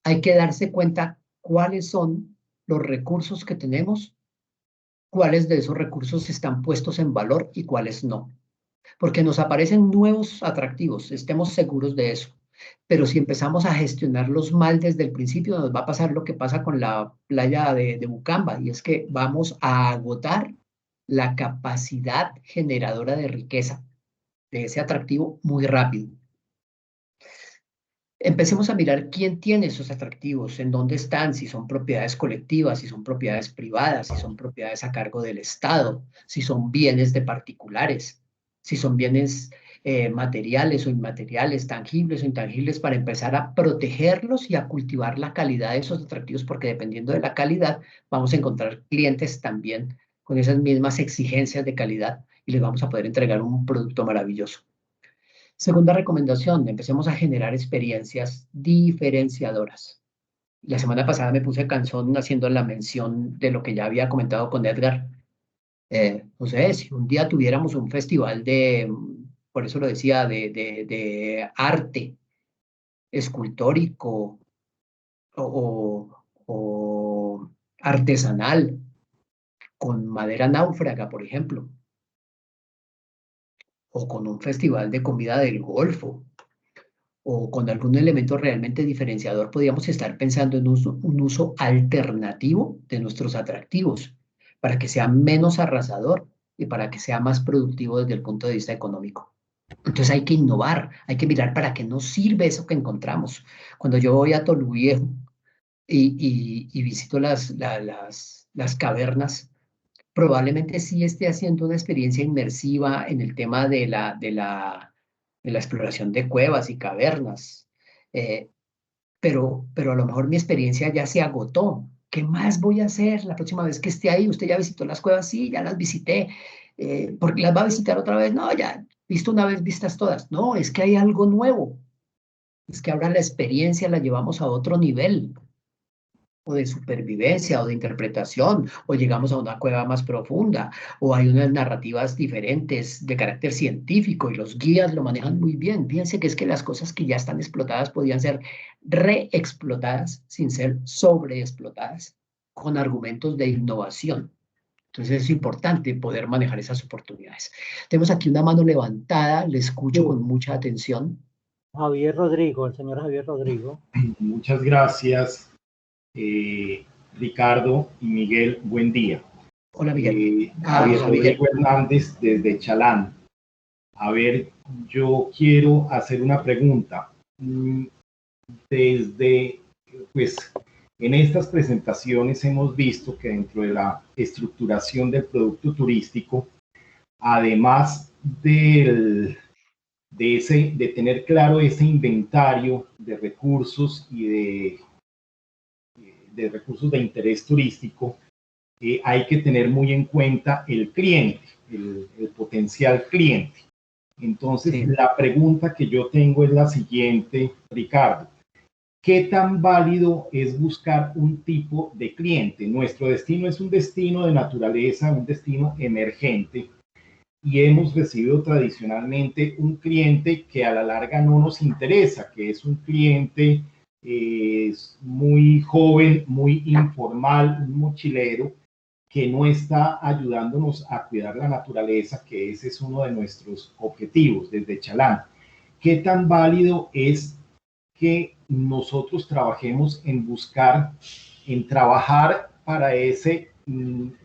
hay que darse cuenta cuáles son los recursos que tenemos, cuáles de esos recursos están puestos en valor y cuáles no. Porque nos aparecen nuevos atractivos, estemos seguros de eso. Pero si empezamos a gestionarlos mal desde el principio, nos va a pasar lo que pasa con la playa de Bucamba, y es que vamos a agotar la capacidad generadora de riqueza de ese atractivo muy rápido. Empecemos a mirar quién tiene esos atractivos, en dónde están, si son propiedades colectivas, si son propiedades privadas, si son propiedades a cargo del Estado, si son bienes de particulares, si son bienes materiales o inmateriales, tangibles o intangibles, para empezar a protegerlos y a cultivar la calidad de esos atractivos, porque dependiendo de la calidad vamos a encontrar clientes también con esas mismas exigencias de calidad y les vamos a poder entregar un producto maravilloso. Segunda recomendación, empecemos a generar experiencias diferenciadoras. La semana pasada me puse cansón haciendo la mención de lo que ya había comentado con Edgar. No sé, si un día tuviéramos un festival por eso lo decía, de arte escultórico o artesanal, con madera náufraga, por ejemplo, o con un festival de comida del Golfo, o con algún elemento realmente diferenciador, podríamos estar pensando en un uso alternativo de nuestros atractivos para que sea menos arrasador y para que sea más productivo desde el punto de vista económico. Entonces hay que innovar, hay que mirar para qué nos sirve eso que encontramos. Cuando yo voy a Toluviejo y visito las cavernas, probablemente sí esté haciendo una experiencia inmersiva en el tema de la exploración de cuevas y cavernas, eh, pero a lo mejor mi experiencia ya se agotó. ¿Qué más voy a hacer la próxima vez que esté ahí? ¿Usted ya visitó las cuevas? Sí, ya las visité. ¿Porque las va a visitar otra vez? No, ya, visto una vez vistas todas. No, es que hay algo nuevo. Es que ahora la experiencia la llevamos a otro nivel, o de supervivencia, o de interpretación, o llegamos a una cueva más profunda, o hay unas narrativas diferentes de carácter científico y los guías lo manejan muy bien. Fíjense que es que las cosas que ya están explotadas podían ser reexplotadas sin ser sobreexplotadas, con argumentos de innovación. Entonces es importante poder manejar esas oportunidades. Tenemos aquí una mano levantada, le escucho con mucha atención. Javier Rodrigo, el señor Javier Rodrigo. Muchas gracias, Ricardo y Miguel, buen día. Hola, Miguel. Javier Rodrigo Hernández desde Chalán. A ver, yo quiero hacer una pregunta. Pues, en estas presentaciones hemos visto que dentro de la estructuración del producto turístico, además de tener claro ese inventario de recursos y de recursos de interés turístico, hay que tener muy en cuenta el cliente, el potencial cliente. Entonces, sí, la pregunta que yo tengo es la siguiente, Ricardo. ¿Qué tan válido es buscar un tipo de cliente? Nuestro destino es un destino de naturaleza, un destino emergente, y hemos recibido tradicionalmente un cliente que a la larga no nos interesa, que es un cliente muy joven, muy informal, un mochilero, que no está ayudándonos a cuidar la naturaleza, que ese es uno de nuestros objetivos desde Chalán. ¿Qué tan válido es que nosotros trabajemos en buscar, en trabajar para ese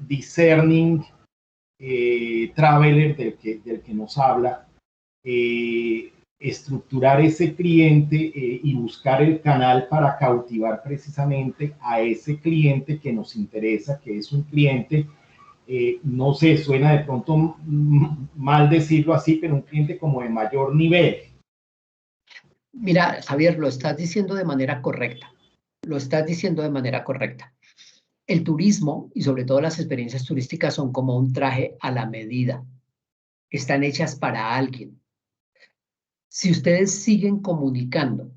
discerning traveler del que nos habla, estructurar ese cliente y buscar el canal para cautivar precisamente a ese cliente que nos interesa, que es un cliente, no sé, suena de pronto mal decirlo así, pero un cliente como de mayor nivel? Mira, Javier, lo estás diciendo de manera correcta. Lo estás diciendo de manera correcta. El turismo y sobre todo las experiencias turísticas son como un traje a la medida. Están hechas para alguien. Si ustedes siguen comunicando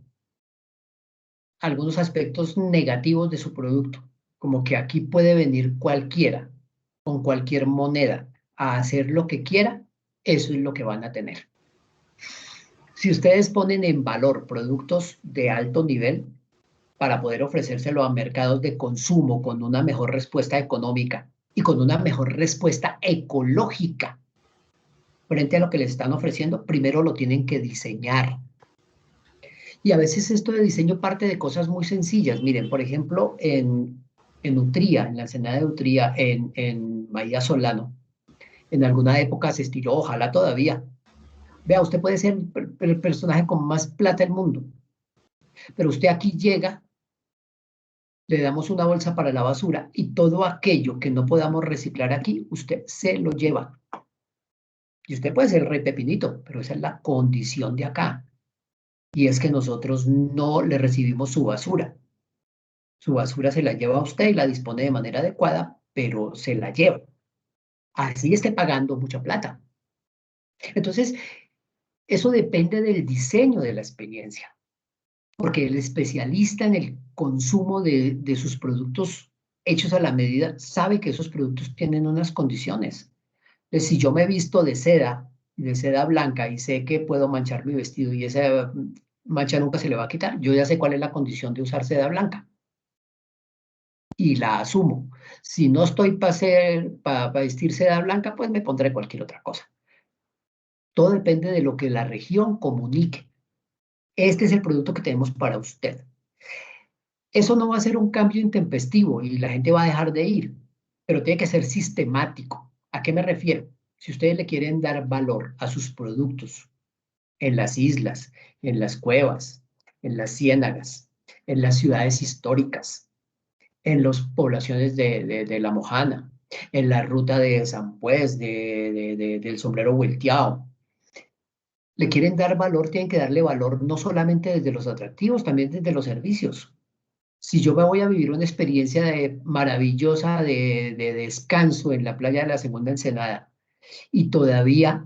algunos aspectos negativos de su producto, como que aquí puede venir cualquiera, con cualquier moneda, a hacer lo que quiera, eso es lo que van a tener. Si ustedes ponen en valor productos de alto nivel, para poder ofrecérselo a mercados de consumo con una mejor respuesta económica y con una mejor respuesta ecológica frente a lo que les están ofreciendo, primero lo tienen que diseñar. Y a veces esto de diseño parte de cosas muy sencillas. Miren, por ejemplo, en Utría, en la ensenada de Utría, en Bahía Solano, en alguna época se estiló, ojalá todavía. Vea, usted puede ser el personaje con más plata del mundo, pero usted aquí llega, le damos una bolsa para la basura y todo aquello que no podamos reciclar aquí, usted se lo lleva. Y usted puede ser el rey Pepinito, pero esa es la condición de acá. Y es que nosotros no le recibimos su basura. Su basura se la lleva a usted y la dispone de manera adecuada, pero se la lleva. Así esté pagando mucha plata. Entonces, eso depende del diseño de la experiencia, porque el especialista en el consumo de sus productos hechos a la medida sabe que esos productos tienen unas condiciones. Entonces, si yo me visto de seda blanca y sé que puedo manchar mi vestido y esa mancha nunca se le va a quitar, yo ya sé cuál es la condición de usar seda blanca y la asumo. Si no estoy para vestir seda blanca, pues me pondré cualquier otra cosa. Todo depende de lo que la región comunique. Este es el producto que tenemos para usted. Eso no va a ser un cambio intempestivo y la gente va a dejar de ir, pero tiene que ser sistemático. ¿A qué me refiero? Si ustedes le quieren dar valor a sus productos en las islas, en las cuevas, en las ciénagas, en las ciudades históricas, en las poblaciones de La Mojana, en la ruta de San Pues, del Sombrero Vuelteado. Le quieren dar valor, tienen que darle valor no solamente desde los atractivos, también desde los servicios. Si yo me voy a vivir una experiencia maravillosa de descanso en la playa de la Segunda Ensenada y todavía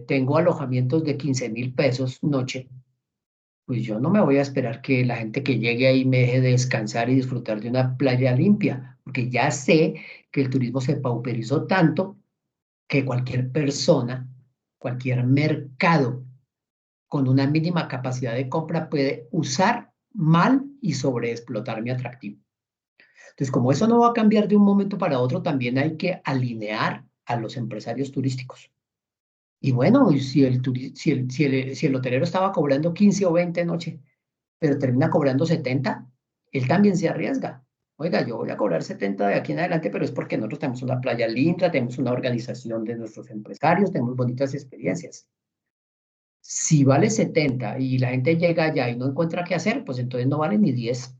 tengo alojamientos de 15.000 pesos noche, pues yo no me voy a esperar que la gente que llegue ahí me deje de descansar y disfrutar de una playa limpia, porque ya sé que el turismo se pauperizó tanto que cualquier persona, cualquier mercado con una mínima capacidad de compra puede usar mal y sobreexplotar mi atractivo. Entonces, como eso no va a cambiar de un momento para otro, también hay que alinear a los empresarios turísticos. Y bueno, si el hotelero estaba cobrando 15 o 20 noche, pero termina cobrando 70, él también se arriesga. Oiga, yo voy a cobrar 70 de aquí en adelante, pero es porque nosotros tenemos una playa linda, tenemos una organización de nuestros empresarios, tenemos bonitas experiencias. Si vale 70 y la gente llega allá y no encuentra qué hacer, pues entonces no vale ni 10.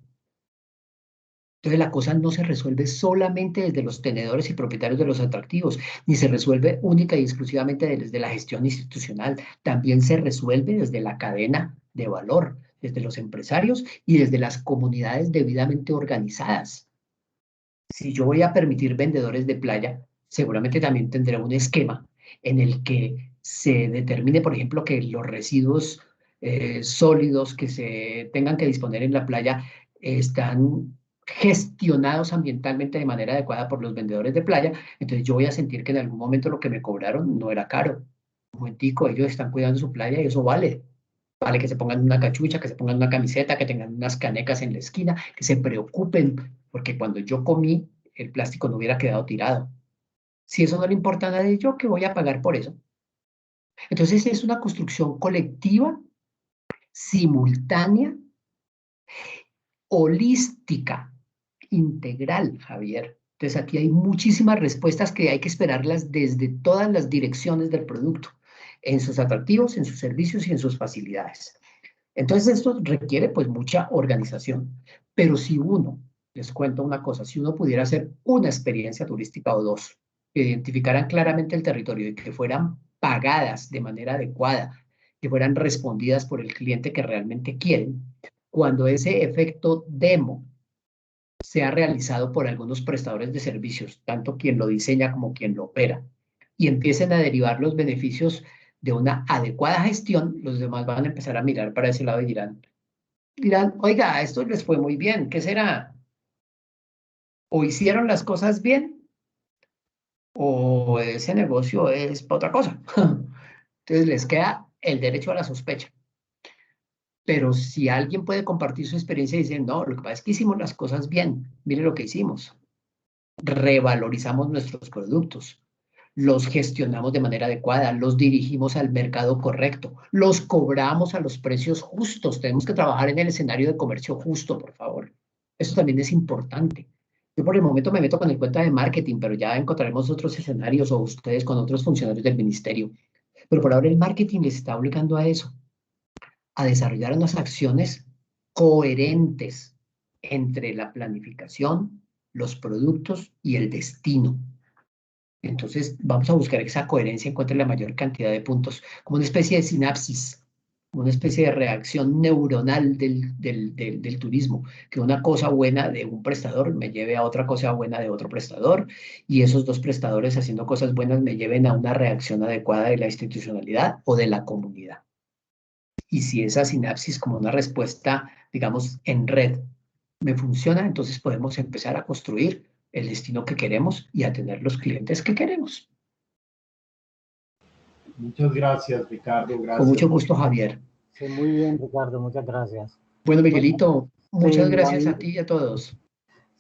Entonces la cosa no se resuelve solamente desde los tenedores y propietarios de los atractivos, ni se resuelve única y exclusivamente desde la gestión institucional, también se resuelve desde la cadena de valor, desde los empresarios y desde las comunidades debidamente organizadas. Si yo voy a permitir vendedores de playa, seguramente también tendré un esquema en el que se determine, por ejemplo, que los residuos sólidos que se tengan que disponer en la playa están gestionados ambientalmente de manera adecuada por los vendedores de playa. Entonces yo voy a sentir que en algún momento lo que me cobraron no era caro. Un momentico, ellos están cuidando su playa y eso vale. Vale que se pongan una cachucha, que se pongan una camiseta, que tengan unas canecas en la esquina, que se preocupen, porque cuando yo comí, el plástico no hubiera quedado tirado. Si eso no le importa a nadie, ¿yo qué voy a pagar por eso? Entonces es una construcción colectiva, simultánea, holística, integral, Javier. Entonces aquí hay muchísimas respuestas que hay que esperarlas desde todas las direcciones del producto, en sus atractivos, en sus servicios y en sus facilidades. Entonces esto requiere pues mucha organización, pero si uno, les cuento una cosa, si uno pudiera hacer una experiencia turística o dos, que identificaran claramente el territorio y que fueran pagadas de manera adecuada, que fueran respondidas por el cliente que realmente quieren, cuando ese efecto demo sea realizado por algunos prestadores de servicios, tanto quien lo diseña como quien lo opera, y empiecen a derivar los beneficios de una adecuada gestión, los demás van a empezar a mirar para ese lado y dirán, oiga, a esto les fue muy bien, ¿qué será? O hicieron las cosas bien, o ese negocio es para otra cosa. Entonces les queda el derecho a la sospecha. Pero si alguien puede compartir su experiencia y decir, no, lo que pasa es que hicimos las cosas bien, mire lo que hicimos. Revalorizamos nuestros productos, los gestionamos de manera adecuada, los dirigimos al mercado correcto, los cobramos a los precios justos. Tenemos que trabajar en el escenario de comercio justo, por favor. Eso también es importante. Yo por el momento me meto con el cuenta de marketing, pero ya encontraremos otros escenarios o ustedes con otros funcionarios del ministerio. Pero por ahora el marketing les está obligando a eso, a desarrollar unas acciones coherentes entre la planificación, los productos y el destino. Entonces, vamos a buscar esa coherencia entre la mayor cantidad de puntos, como una especie de sinapsis, como una especie de reacción neuronal del turismo, que una cosa buena de un prestador me lleve a otra cosa buena de otro prestador, y esos dos prestadores haciendo cosas buenas me lleven a una reacción adecuada de la institucionalidad o de la comunidad. Y si esa sinapsis como una respuesta, digamos, en red me funciona, entonces podemos empezar a construir el destino que queremos y a tener los clientes que queremos. Muchas gracias, Ricardo. Gracias. Con mucho gusto, Javier. Sí, muy bien, Ricardo, muchas gracias. Bueno, Miguelito, muchas sí, gracias a ti y a todos.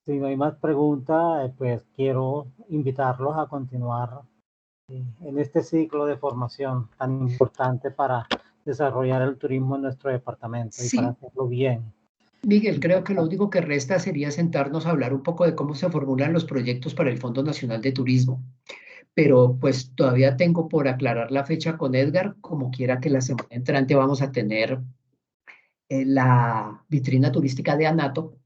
Si no hay más preguntas, pues quiero invitarlos a continuar en este ciclo de formación tan importante para desarrollar el turismo en nuestro departamento y para hacerlo bien. Miguel, creo que lo único que resta sería sentarnos a hablar un poco de cómo se formulan los proyectos para el Fondo Nacional de Turismo. Pero pues todavía tengo por aclarar la fecha con Edgar, como quiera que la semana entrante vamos a tener la vitrina turística de Anato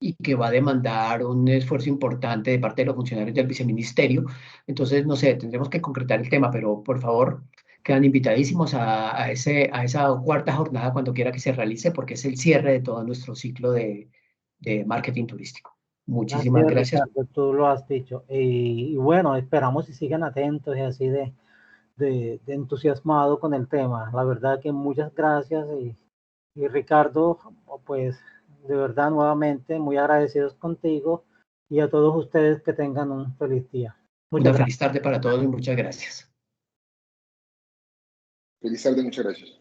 y que va a demandar un esfuerzo importante de parte de los funcionarios del viceministerio. Entonces, no sé, tendremos que concretar el tema, pero por favor, quedan invitadísimos a esa cuarta jornada cuando quiera que se realice, porque es el cierre de todo nuestro ciclo de marketing turístico. Muchísimas gracias. Ricardo, tú lo has dicho. Y bueno, esperamos y sigan atentos y así de entusiasmado con el tema. La verdad que muchas gracias y Ricardo, pues de verdad nuevamente muy agradecidos contigo y a todos ustedes que tengan un feliz día. Una feliz tarde para todos y muchas gracias. Feliz tarde, muchas gracias.